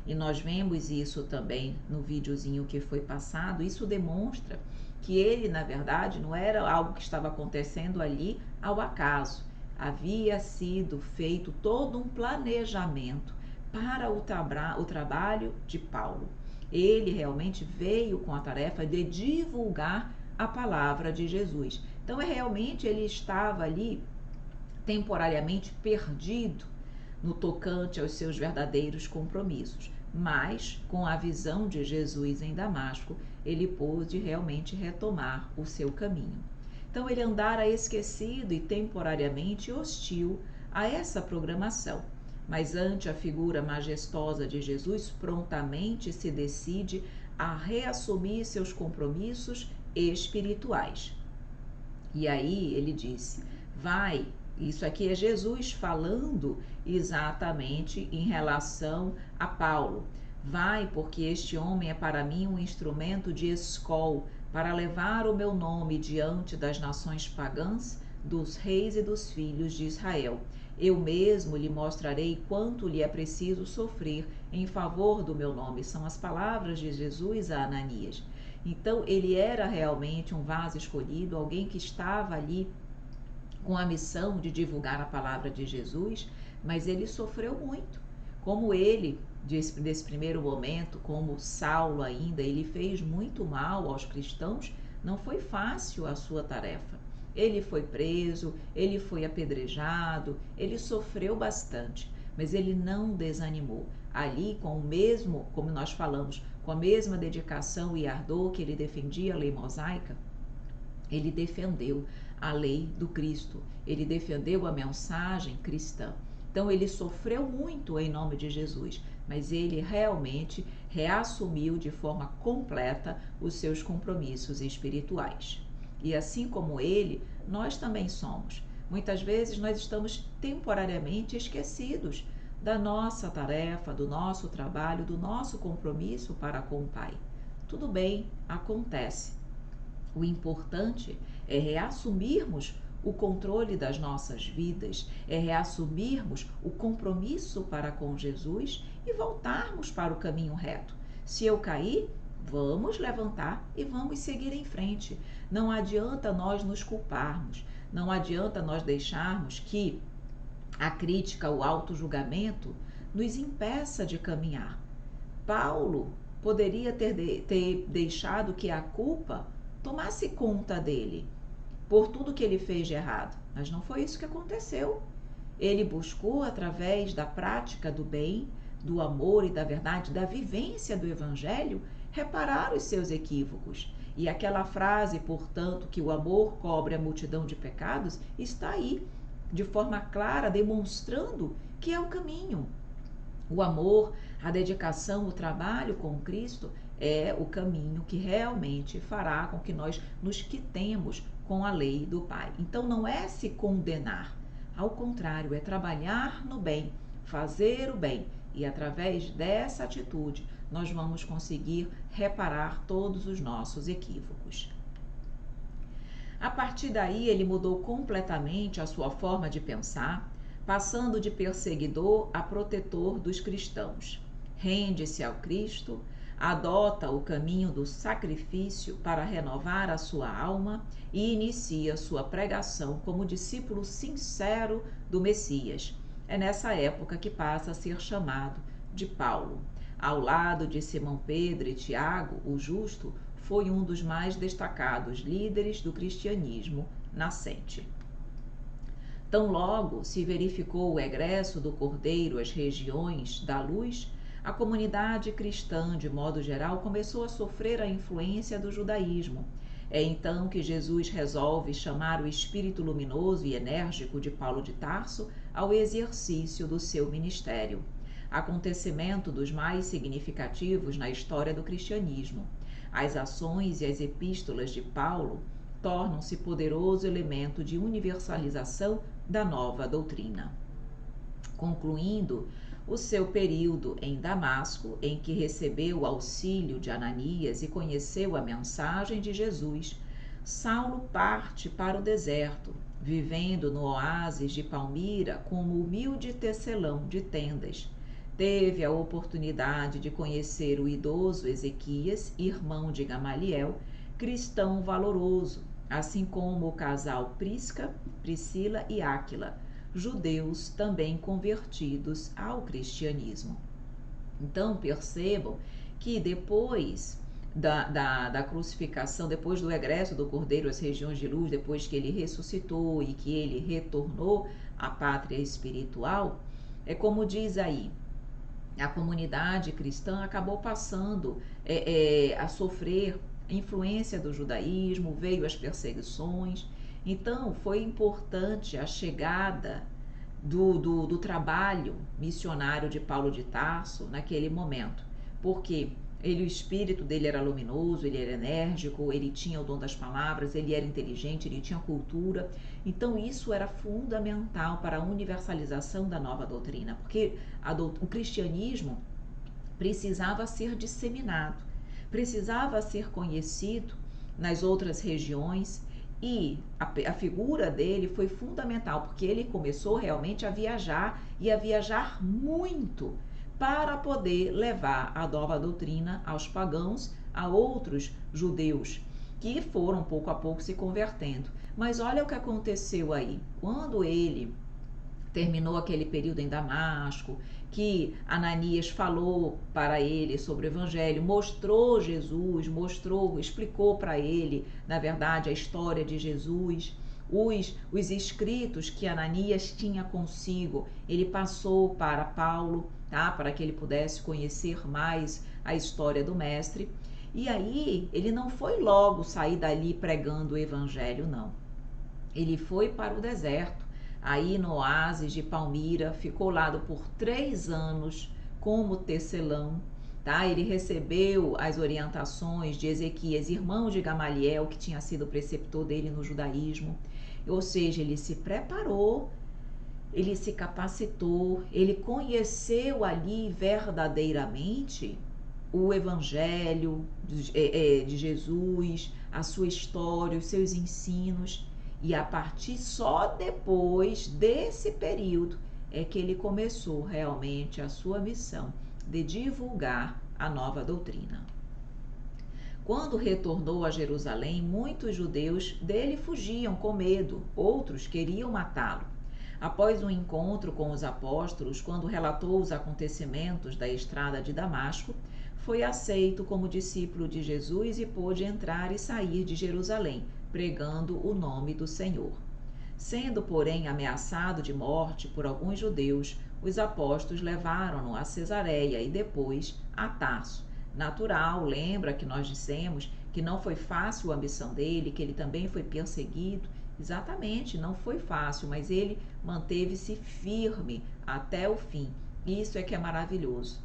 e nós vemos isso também no videozinho que foi passado, isso demonstra que ele, na verdade, não era algo que estava acontecendo ali ao acaso. Havia sido feito todo um planejamento para o trabalho de Paulo. Ele realmente veio com a tarefa de divulgar a palavra de Jesus. Então, realmente, ele estava ali temporariamente perdido no tocante aos seus verdadeiros compromissos. Mas, com a visão de Jesus em Damasco, ele pôde realmente retomar o seu caminho. Então, ele andara esquecido e temporariamente hostil a essa programação. Mas ante a figura majestosa de Jesus, prontamente se decide a reassumir seus compromissos espirituais. E aí ele disse, vai, isso aqui é Jesus falando exatamente em relação a Paulo. Vai, porque este homem é para mim um instrumento de escol, para levar o meu nome diante das nações pagãs, dos reis e dos filhos de Israel. Eu mesmo lhe mostrarei quanto lhe é preciso sofrer em favor do meu nome. São as palavras de Jesus a Ananias. Então, ele era realmente um vaso escolhido, alguém que estava ali com a missão de divulgar a palavra de Jesus, mas ele sofreu muito. Como ele, nesse primeiro momento, como Saulo ainda, ele fez muito mal aos cristãos, não foi fácil a sua tarefa. Ele foi preso, ele foi apedrejado, ele sofreu bastante, mas ele não desanimou. Ali, com o mesmo, como nós falamos, com a mesma dedicação e ardor que ele defendia a lei mosaica, ele defendeu a lei do Cristo, ele defendeu a mensagem cristã. Então, ele sofreu muito em nome de Jesus, mas ele realmente reassumiu de forma completa os seus compromissos espirituais. E assim como ele, nós também somos. Muitas vezes nós estamos temporariamente esquecidos da nossa tarefa, do nosso trabalho, do nosso compromisso para com o Pai. Tudo bem, acontece. O importante é reassumirmos o controle das nossas vidas, é reassumirmos o compromisso para com Jesus e voltarmos para o caminho reto. Se eu cair, vamos levantar e vamos seguir em frente. Não adianta nós nos culparmos, não adianta nós deixarmos que a crítica, o auto-julgamento nos impeça de caminhar. Paulo poderia ter deixado que a culpa tomasse conta dele por tudo que ele fez de errado, mas não foi isso que aconteceu. Ele buscou, através da prática do bem, do amor e da verdade, da vivência do Evangelho, reparar os seus equívocos. E aquela frase, portanto, que o amor cobre a multidão de pecados, está aí, de forma clara, demonstrando que é o caminho. O amor, a dedicação, o trabalho com Cristo é o caminho que realmente fará com que nós nos quitemos com a lei do Pai. Então não é se condenar, ao contrário, é trabalhar no bem, fazer o bem, e através dessa atitude nós vamos conseguir reparar todos os nossos equívocos. A partir daí ele mudou completamente a sua forma de pensar, passando de perseguidor a protetor dos cristãos. Rende-se ao Cristo, adota o caminho do sacrifício para renovar a sua alma e inicia sua pregação como discípulo sincero do Messias. É nessa época que passa a ser chamado de Paulo. Ao lado de Simão Pedro e Tiago, o justo, foi um dos mais destacados líderes do cristianismo nascente. Tão logo se verificou o egresso do Cordeiro às regiões da luz, a comunidade cristã, de modo geral, começou a sofrer a influência do judaísmo. É então que Jesus resolve chamar o espírito luminoso e enérgico de Paulo de Tarso ao exercício do seu ministério. Acontecimento dos mais significativos na história do cristianismo. As ações e as epístolas de Paulo tornam-se poderoso elemento de universalização da nova doutrina. Concluindo o seu período em Damasco, em que recebeu o auxílio de Ananias e conheceu a mensagem de Jesus, Saulo parte para o deserto, vivendo no oásis de Palmira como humilde tecelão de tendas. Teve a oportunidade de conhecer o idoso Ezequias, irmão de Gamaliel, cristão valoroso, assim como o casal Priscila e Áquila, judeus também convertidos ao cristianismo. Então percebam que depois da crucificação, depois do egresso do Cordeiro às regiões de luz, depois que ele ressuscitou e que ele retornou à pátria espiritual, é como diz aí, a comunidade cristã acabou passando a sofrer influência do judaísmo, veio as perseguições. Então foi importante a chegada do trabalho missionário de Paulo de Tarso naquele momento, porque o espírito dele era luminoso, ele era enérgico, ele tinha o dom das palavras, ele era inteligente, ele tinha cultura. Então isso era fundamental para a universalização da nova doutrina, porque o cristianismo precisava ser disseminado, precisava ser conhecido nas outras regiões, e a figura dele foi fundamental, porque ele começou realmente a viajar, e a viajar muito, para poder levar a nova doutrina aos pagãos, a outros judeus, que foram pouco a pouco se convertendo. Mas olha o que aconteceu aí. Quando ele terminou aquele período em Damasco, que Ananias falou para ele sobre o Evangelho, mostrou Jesus, explicou para ele, na verdade, a história de Jesus, os escritos que Ananias tinha consigo, ele passou para Paulo, tá? Para que ele pudesse conhecer mais a história do mestre. E aí, ele não foi logo sair dali pregando o Evangelho, não. Ele foi para o deserto, aí no oásis de Palmira, ficou lá por 3 anos como tecelão, tá? Ele recebeu as orientações de Ezequias, irmão de Gamaliel, que tinha sido preceptor dele no judaísmo. Ou seja, ele se preparou, ele se capacitou, ele conheceu ali verdadeiramente o Evangelho de Jesus, a sua história, os seus ensinos. E a partir só depois desse período é que ele começou realmente a sua missão de divulgar a nova doutrina. Quando retornou a Jerusalém, muitos judeus dele fugiam com medo, outros queriam matá-lo. Após um encontro com os apóstolos, quando relatou os acontecimentos da estrada de Damasco, foi aceito como discípulo de Jesus e pôde entrar e sair de Jerusalém, pregando o nome do Senhor. Sendo, porém, ameaçado de morte por alguns judeus, os apóstolos levaram-no a Cesareia e depois a Tarso. Natural, lembra que nós dissemos que não foi fácil a missão dele, que ele também foi perseguido. Exatamente, não foi fácil, mas ele manteve-se firme até o fim. Isso é que é maravilhoso,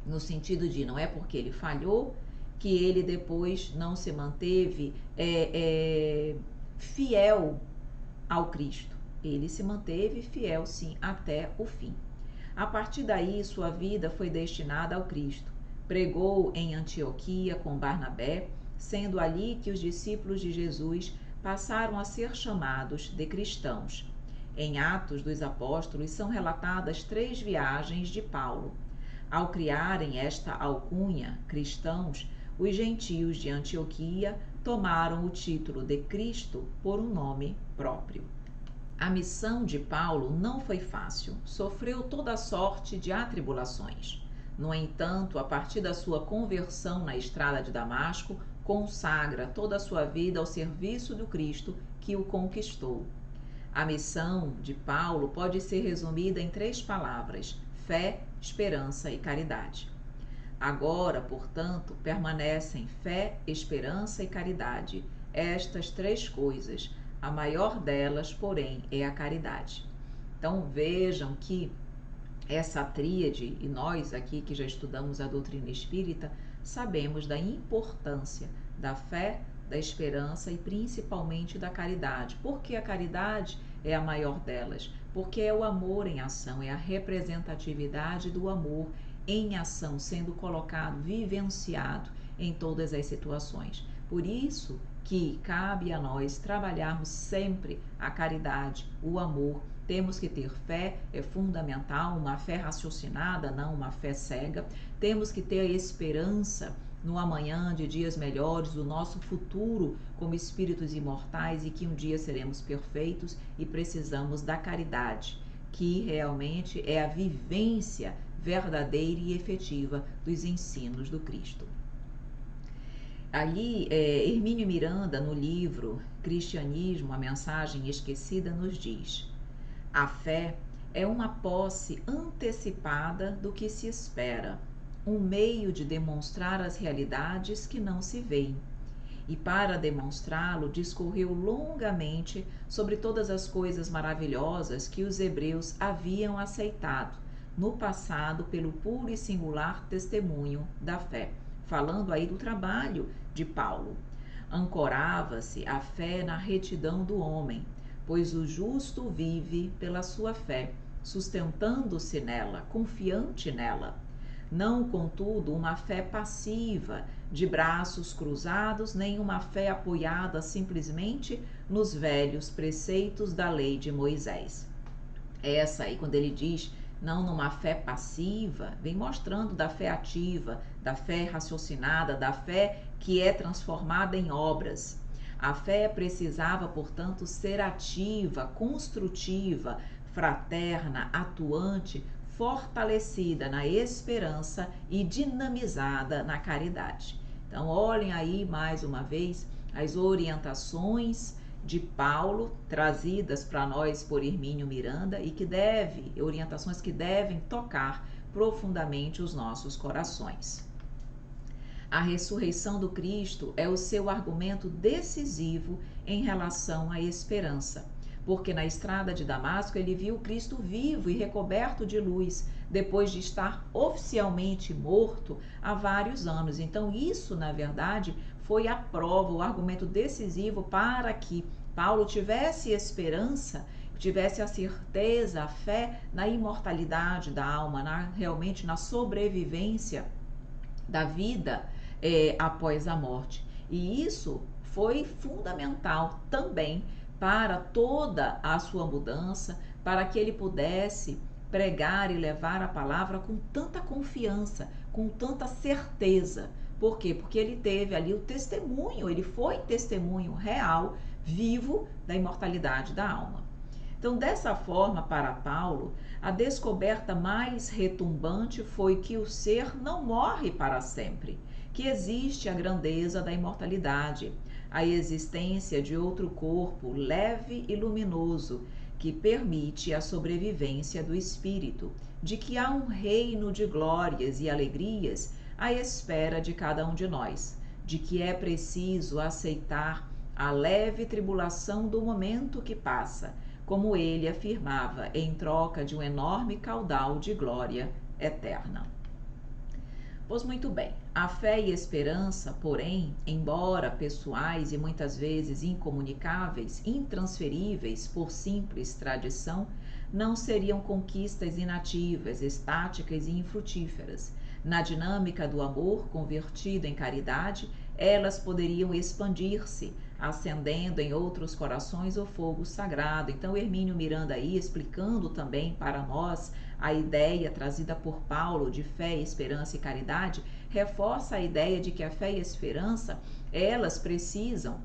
no sentido de não é porque ele falhou que ele depois não se manteve fiel ao Cristo. Ele se manteve fiel, sim, até o fim. A partir daí, sua vida foi destinada ao Cristo. Pregou em Antioquia com Barnabé, sendo ali que os discípulos de Jesus passaram a ser chamados de cristãos. Em Atos dos Apóstolos são relatadas 3 viagens de Paulo. Ao criarem esta alcunha, cristãos, os gentios de Antioquia tomaram o título de Cristo por um nome próprio. A missão de Paulo não foi fácil, sofreu toda sorte de atribulações. No entanto, a partir da sua conversão na estrada de Damasco, consagra toda a sua vida ao serviço do Cristo que o conquistou. A missão de Paulo pode ser resumida em 3 palavras: fé, esperança e caridade. Agora, portanto, permanecem fé, esperança e caridade, estas 3 coisas. A maior delas, porém, é a caridade. Então, vejam que essa tríade, e nós aqui que já estudamos a doutrina espírita, sabemos da importância da fé, da esperança e principalmente da caridade. Por que a caridade é a maior delas? Porque é o amor em ação, é a representatividade do amor em ação, sendo colocado, vivenciado em todas as situações. Por isso que cabe a nós trabalharmos sempre a caridade, o amor. Temos que ter fé, é fundamental, uma fé raciocinada, não uma fé cega. Temos que ter a esperança no amanhã de dias melhores, do nosso futuro como espíritos imortais e que um dia seremos perfeitos, e precisamos da caridade, que realmente é a vivência verdadeira e efetiva dos ensinos do Cristo. Ali, Hermínio Miranda, no livro Cristianismo, a Mensagem Esquecida, nos diz: a fé é uma posse antecipada do que se espera, um meio de demonstrar as realidades que não se veem. E para demonstrá-lo, discorreu longamente sobre todas as coisas maravilhosas que os hebreus haviam aceitado no passado pelo puro e singular testemunho da fé. Falando aí do trabalho de Paulo. Ancorava-se a fé na retidão do homem, pois o justo vive pela sua fé, sustentando-se nela, confiante nela. Não, contudo, uma fé passiva, de braços cruzados, nem uma fé apoiada simplesmente nos velhos preceitos da lei de Moisés. Essa aí, quando ele diz não numa fé passiva, vem mostrando da fé ativa, da fé raciocinada, da fé que é transformada em obras. A fé precisava, portanto, ser ativa, construtiva, fraterna, atuante, fortalecida na esperança e dinamizada na caridade. Então, olhem aí mais uma vez as orientações de Paulo, trazidas para nós por Hermínio Miranda, e orientações que devem tocar profundamente os nossos corações. A ressurreição do Cristo é o seu argumento decisivo em relação à esperança, porque na estrada de Damasco ele viu Cristo vivo e recoberto de luz, depois de estar oficialmente morto há vários anos. Então isso, na verdade, foi a prova, o argumento decisivo para que Paulo tivesse esperança, tivesse a certeza, a fé na imortalidade da alma, realmente na sobrevivência da vida após a morte. E isso foi fundamental também para toda a sua mudança, para que ele pudesse pregar e levar a palavra com tanta confiança, com tanta certeza. Por quê? Porque ele teve ali o testemunho, ele foi testemunho real, vivo, da imortalidade da alma. Então, dessa forma, para Paulo, a descoberta mais retumbante foi que o ser não morre para sempre, que existe a grandeza da imortalidade, a existência de outro corpo leve e luminoso, que permite a sobrevivência do espírito, de que há um reino de glórias e alegrias à espera de cada um de nós, de que é preciso aceitar a leve tribulação do momento que passa, como ele afirmava, em troca de um enorme caudal de glória eterna. Pois muito bem, a fé e a esperança, porém, embora pessoais e muitas vezes incomunicáveis, intransferíveis por simples tradição, não seriam conquistas inativas, estáticas e infrutíferas. Na dinâmica do amor convertido em caridade, elas poderiam expandir-se, acendendo em outros corações o fogo sagrado. Então, Hermínio Miranda aí explicando também para nós a ideia trazida por Paulo de fé, esperança e caridade, reforça a ideia de que a fé e a esperança, elas precisam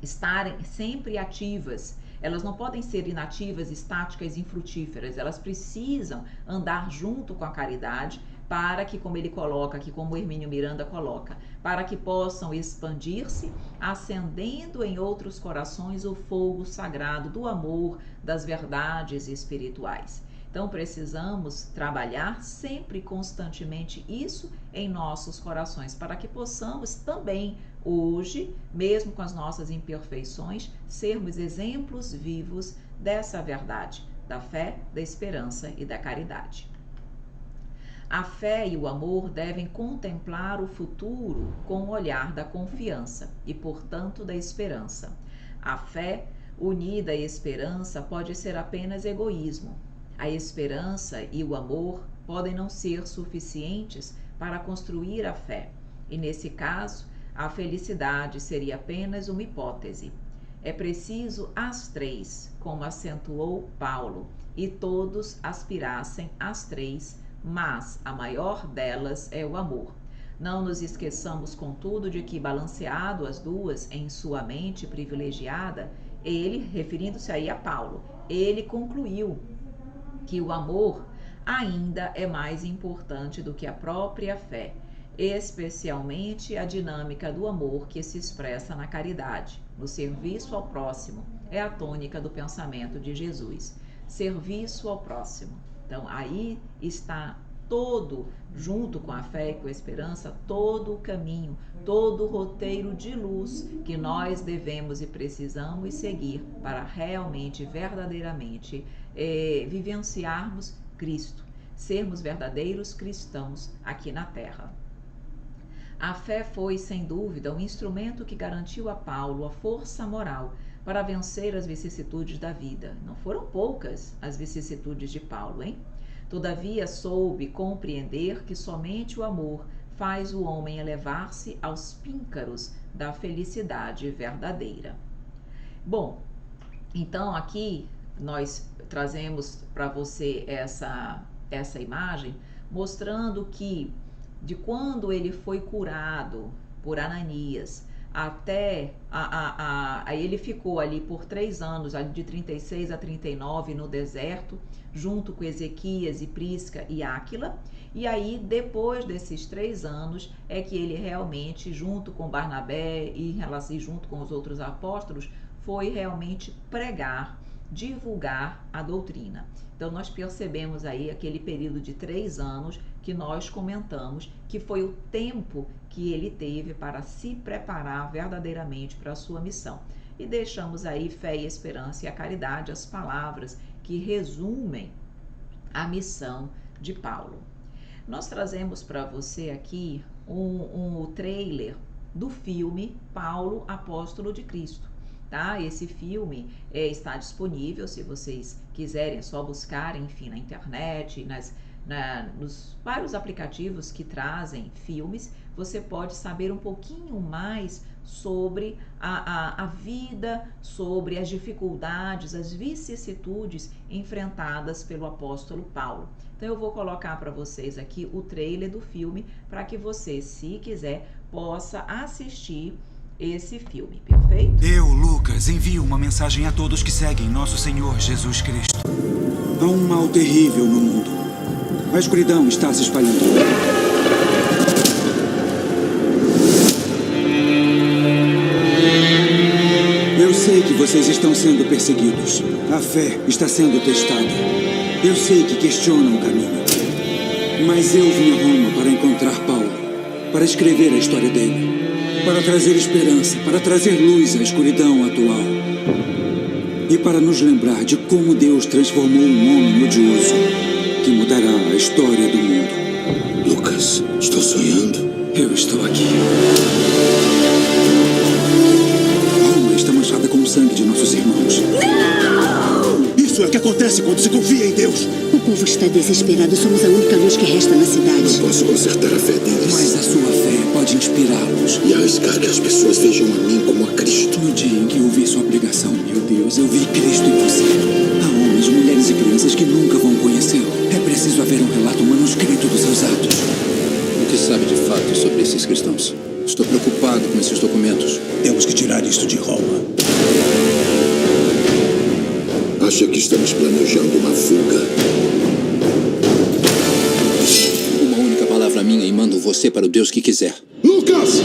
estarem sempre ativas. Elas não podem ser inativas, estáticas e infrutíferas. Elas precisam andar junto com a caridade para que, como ele coloca aqui, como Hermínio Miranda coloca, para que possam expandir-se, acendendo em outros corações o fogo sagrado do amor, das verdades espirituais. Então, precisamos trabalhar sempre, constantemente, isso em nossos corações, para que possamos também, hoje, mesmo com as nossas imperfeições, sermos exemplos vivos dessa verdade, da fé, da esperança e da caridade. A fé e o amor devem contemplar o futuro com o olhar da confiança e, portanto, da esperança. A fé, unida à esperança, pode ser apenas egoísmo. A esperança e o amor podem não ser suficientes para construir a fé, e nesse caso, a felicidade seria apenas uma hipótese. É preciso as três, como acentuou Paulo, e todos aspirassem às três, mas a maior delas é o amor. Não nos esqueçamos, contudo, de que, balanceado as duas em sua mente privilegiada, ele, referindo-se aí a Paulo, ele concluiu que o amor ainda é mais importante do que a própria fé, especialmente a dinâmica do amor que se expressa na caridade, no serviço ao próximo. É a tônica do pensamento de Jesus. Serviço ao próximo. Então, aí está todo, junto com a fé e com a esperança, todo o caminho, todo o roteiro de luz que nós devemos e precisamos seguir para realmente, verdadeiramente, vivenciarmos Cristo, sermos verdadeiros cristãos aqui na Terra. A fé foi, sem dúvida, um instrumento que garantiu a Paulo a força moral para vencer as vicissitudes da vida. Não foram poucas as vicissitudes de Paulo, hein? Todavia, soube compreender que somente o amor faz o homem elevar-se aos píncaros da felicidade verdadeira. Bom, então aqui nós trazemos para você essa imagem, mostrando que de quando ele foi curado por Ananias até ele ficou ali por 3 anos, ali de 36 a 39 no deserto, junto com Ezequias e Prisca e Áquila, e aí depois desses 3 anos é que ele realmente, junto com Barnabé e junto com os outros apóstolos, foi realmente pregar, divulgar a doutrina. Então nós percebemos aí aquele período de 3 anos que nós comentamos, que foi o tempo que ele teve para se preparar verdadeiramente para a sua missão. E deixamos aí fé e esperança e a caridade, as palavras que resumem a missão de Paulo. Nós trazemos para você aqui um trailer do filme Paulo, Apóstolo de Cristo. Tá? Esse filme está disponível, se vocês quiserem, é só buscar, enfim, na internet, nos vários aplicativos que trazem filmes, você pode saber um pouquinho mais sobre a vida, sobre as dificuldades, as vicissitudes enfrentadas pelo apóstolo Paulo. Então eu vou colocar para vocês aqui o trailer do filme, para que você, se quiser, possa assistir esse filme, perfeito? Eu, Lucas, envio uma mensagem a todos que seguem nosso Senhor Jesus Cristo. Há um mal terrível no mundo. A escuridão está se espalhando. Eu sei que você Vocês estão sendo perseguidos. A fé está sendo testada. Eu sei que questionam o caminho. Mas eu vim a Roma para encontrar Paulo, para escrever a história dele, para trazer esperança, para trazer luz à escuridão atual e para nos lembrar de como Deus transformou um homem odioso que mudará a história do mundo. Lucas, estou sonhando? Eu estou aqui. Roma está manchada com o sangue de nossos irmãos. Isso é o que acontece quando se confia em Deus. O povo está desesperado. Somos a única luz que resta na cidade. Não posso consertar a fé deles. Mas a sua fé pode inspirá-los. E arriscar que as pessoas vejam a mim como a Cristo. No dia em que eu vi sua pregação, meu Deus, eu vi Cristo em você. Há homens, mulheres e crianças que nunca vão conhecê-lo. É preciso haver um relato manuscrito dos seus atos. O que sabe de fato sobre esses cristãos? Estou preocupado com esses documentos. Temos que tirar isto de Roma. Acha que estamos planejando uma fuga? Uma única palavra minha e mando você para o Deus que quiser. Lucas!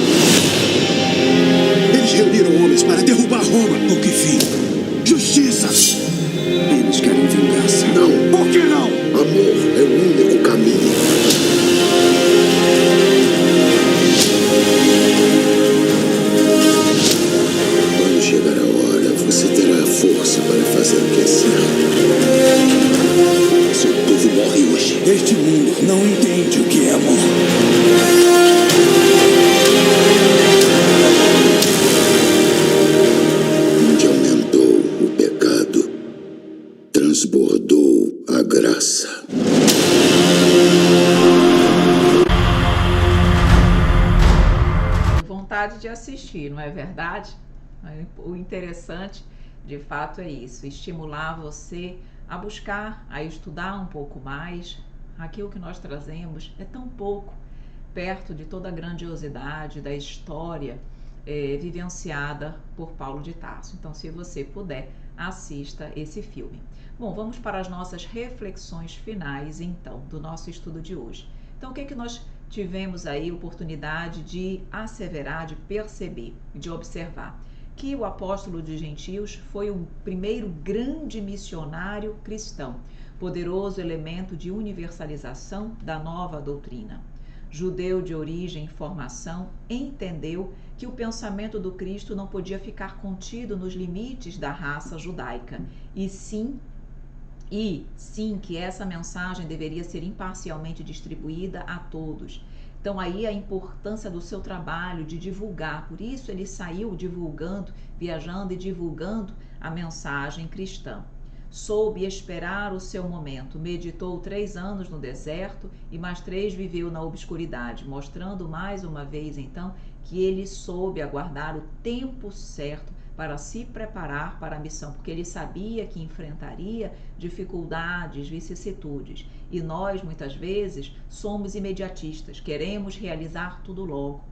Eles reuniram homens para derrubar Roma. O que fim? Justiça! Eles querem vingança. Não! Por que não? Amor é o único caminho. Quando chegar a hora, você terá a força para fazer o que é certo. Seu povo morre hoje. Este mundo não entende o que é amor. Onde aumentou o pecado, transbordou a graça. Vontade de assistir, não é verdade? O interessante, de fato, é isso, estimular você a buscar, a estudar um pouco mais. Aquilo que nós trazemos é tão pouco perto de toda a grandiosidade da história vivenciada por Paulo de Tarso. Então, se você puder, assista esse filme. Bom, vamos para as nossas reflexões finais, então, do nosso estudo de hoje. Então, o que é que nós tivemos aí oportunidade de asseverar, de perceber, de observar? Que o apóstolo dos gentios foi o primeiro grande missionário cristão, poderoso elemento de universalização da nova doutrina. Judeu de origem e formação, entendeu que o pensamento do Cristo não podia ficar contido nos limites da raça judaica, e sim que essa mensagem deveria ser imparcialmente distribuída a todos. Então aí a importância do seu trabalho de divulgar, por isso ele saiu divulgando, viajando e divulgando a mensagem cristã. Soube esperar o seu momento, meditou 3 anos no deserto e mais 3 viveu na obscuridade, mostrando mais uma vez então que ele soube aguardar o tempo certo para se preparar para a missão, porque ele sabia que enfrentaria dificuldades, vicissitudes. E nós, muitas vezes, somos imediatistas, queremos realizar tudo logo.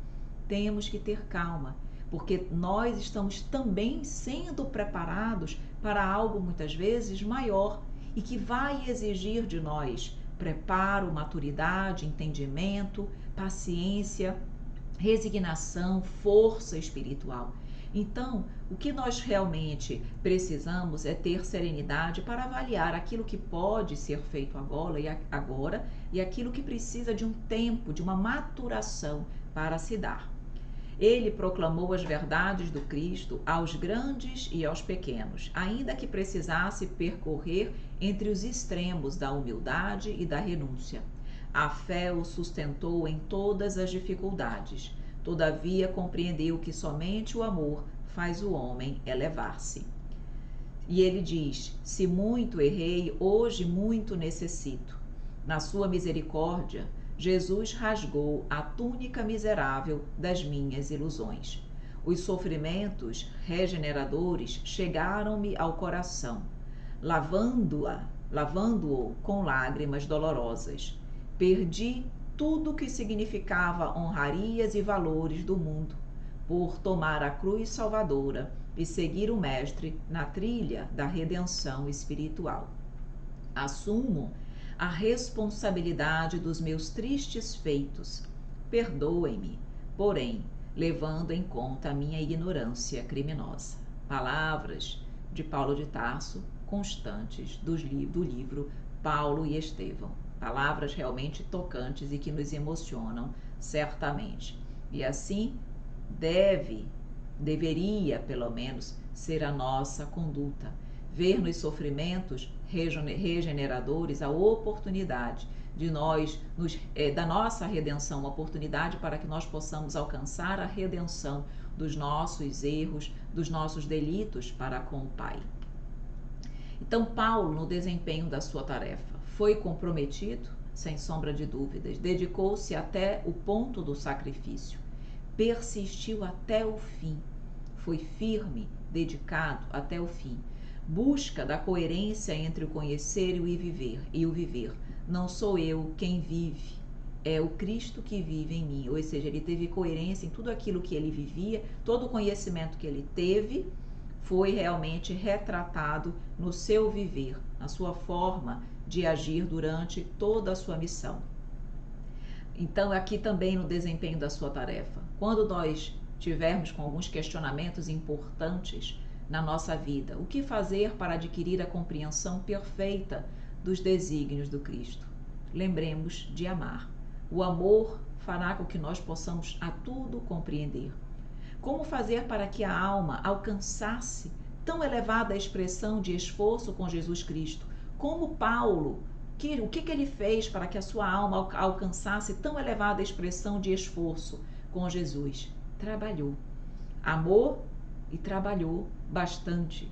Temos que ter calma, porque nós estamos também sendo preparados para algo, muitas vezes, maior e que vai exigir de nós preparo, maturidade, entendimento, paciência, resignação, força espiritual. Então, o que nós realmente precisamos é ter serenidade para avaliar aquilo que pode ser feito agora e aquilo que precisa de um tempo, de uma maturação para se dar. Ele proclamou as verdades do Cristo aos grandes e aos pequenos, ainda que precisasse percorrer entre os extremos da humildade e da renúncia. A fé o sustentou em todas as dificuldades. Todavia compreendeu que somente o amor faz o homem elevar-se. E ele diz: se muito errei, hoje muito necessito. Na sua misericórdia, Jesus rasgou a túnica miserável das minhas ilusões. Os sofrimentos regeneradores chegaram-me ao coração, lavando-o com lágrimas dolorosas. Perdi tudo que significava honrarias e valores do mundo, por tomar a cruz salvadora e seguir o Mestre na trilha da redenção espiritual. Assumo a responsabilidade dos meus tristes feitos. Perdoem-me, porém, levando em conta a minha ignorância criminosa. Palavras de Paulo de Tarso, constantes do livro Paulo e Estevão. Palavras realmente tocantes e que nos emocionam certamente. E assim deveria pelo menos ser a nossa conduta. Ver nos sofrimentos regeneradores a oportunidade de da nossa redenção, uma oportunidade para que nós possamos alcançar a redenção dos nossos erros, dos nossos delitos para com o Pai. Então, Paulo, no desempenho da sua tarefa, foi comprometido, sem sombra de dúvidas, dedicou-se até o ponto do sacrifício, persistiu até o fim, foi firme, dedicado até o fim. Busca da coerência entre o conhecer e o viver. Não sou eu quem vive, é o Cristo que vive em mim. Ou seja, ele teve coerência em tudo aquilo que ele vivia, todo o conhecimento que ele teve foi realmente retratado no seu viver, na sua forma de agir durante toda a sua missão. Então, aqui também no desempenho da sua tarefa, quando nós tivermos com alguns questionamentos importantes na nossa vida, o que fazer para adquirir a compreensão perfeita dos desígnios do Cristo? Lembremos de amar. O amor fará com que nós possamos a tudo compreender. Como fazer para que a alma alcançasse tão elevada expressão de esforço com Jesus Cristo? Como Paulo, o que ele fez para que a sua alma alcançasse tão elevada expressão de esforço com Jesus? Trabalhou. Amou e trabalhou bastante.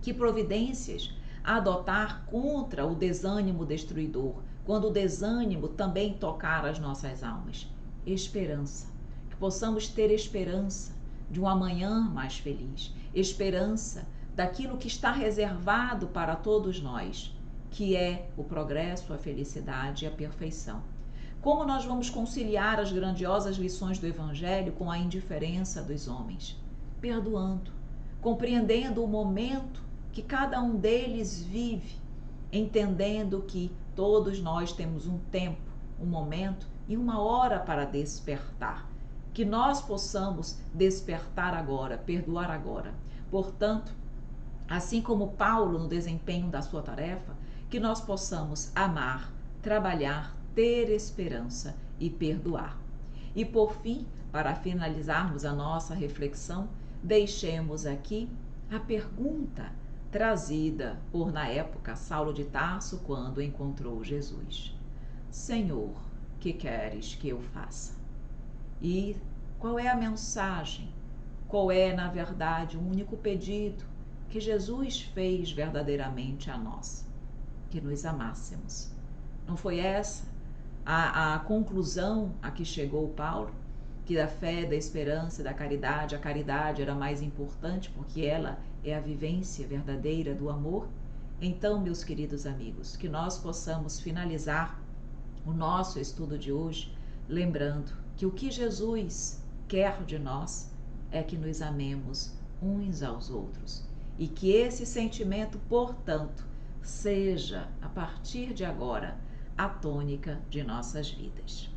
Que providências adotar contra o desânimo destruidor, quando o desânimo também tocar as nossas almas? Esperança. Que possamos ter esperança de um amanhã mais feliz, esperança daquilo que está reservado para todos nós, que é o progresso, a felicidade e a perfeição. Como nós vamos conciliar as grandiosas lições do Evangelho com a indiferença dos homens? Perdoando, compreendendo o momento que cada um deles vive, entendendo que todos nós temos um tempo, um momento e uma hora para despertar. Que nós possamos despertar agora, perdoar agora. Portanto, assim como Paulo no desempenho da sua tarefa, que nós possamos amar, trabalhar, ter esperança e perdoar. E por fim, para finalizarmos a nossa reflexão, deixemos aqui a pergunta trazida por, na época, Saulo de Tarso quando encontrou Jesus. Senhor, que queres que eu faça? E qual é a mensagem? Qual é, na verdade, o único pedido que Jesus fez verdadeiramente a nós? Que nos amássemos. Não foi essa a conclusão a que chegou Paulo? Que da fé, da esperança e da caridade, a caridade era mais importante porque ela é a vivência verdadeira do amor? Então, meus queridos amigos, que nós possamos finalizar o nosso estudo de hoje lembrando que o que Jesus quer de nós é que nos amemos uns aos outros e que esse sentimento, portanto, seja, a partir de agora, a tônica de nossas vidas.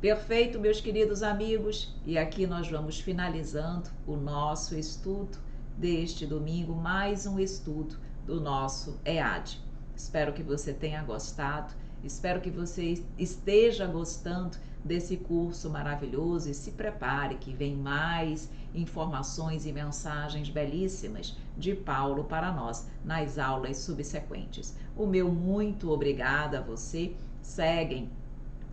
Perfeito, meus queridos amigos, e aqui nós vamos finalizando o nosso estudo deste domingo, mais um estudo do nosso EAD. Espero que você tenha gostado, espero que você esteja gostando desse curso maravilhoso e se prepare que vem mais informações e mensagens belíssimas de Paulo para nós nas aulas subsequentes. O meu muito obrigada a você. Seguem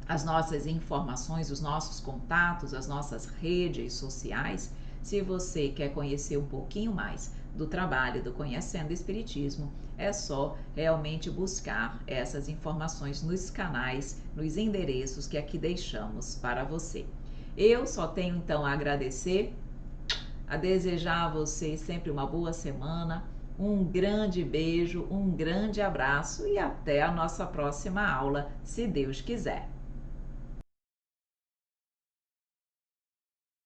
as nossas informações, os nossos contatos, as nossas redes sociais. Se você quer conhecer um pouquinho mais do trabalho do Conhecendo Espiritismo, é só realmente buscar essas informações nos canais, nos endereços que aqui deixamos para você. Eu só tenho então a agradecer, a desejar a você sempre uma boa semana, um grande beijo, um grande abraço e até a nossa próxima aula, se Deus quiser.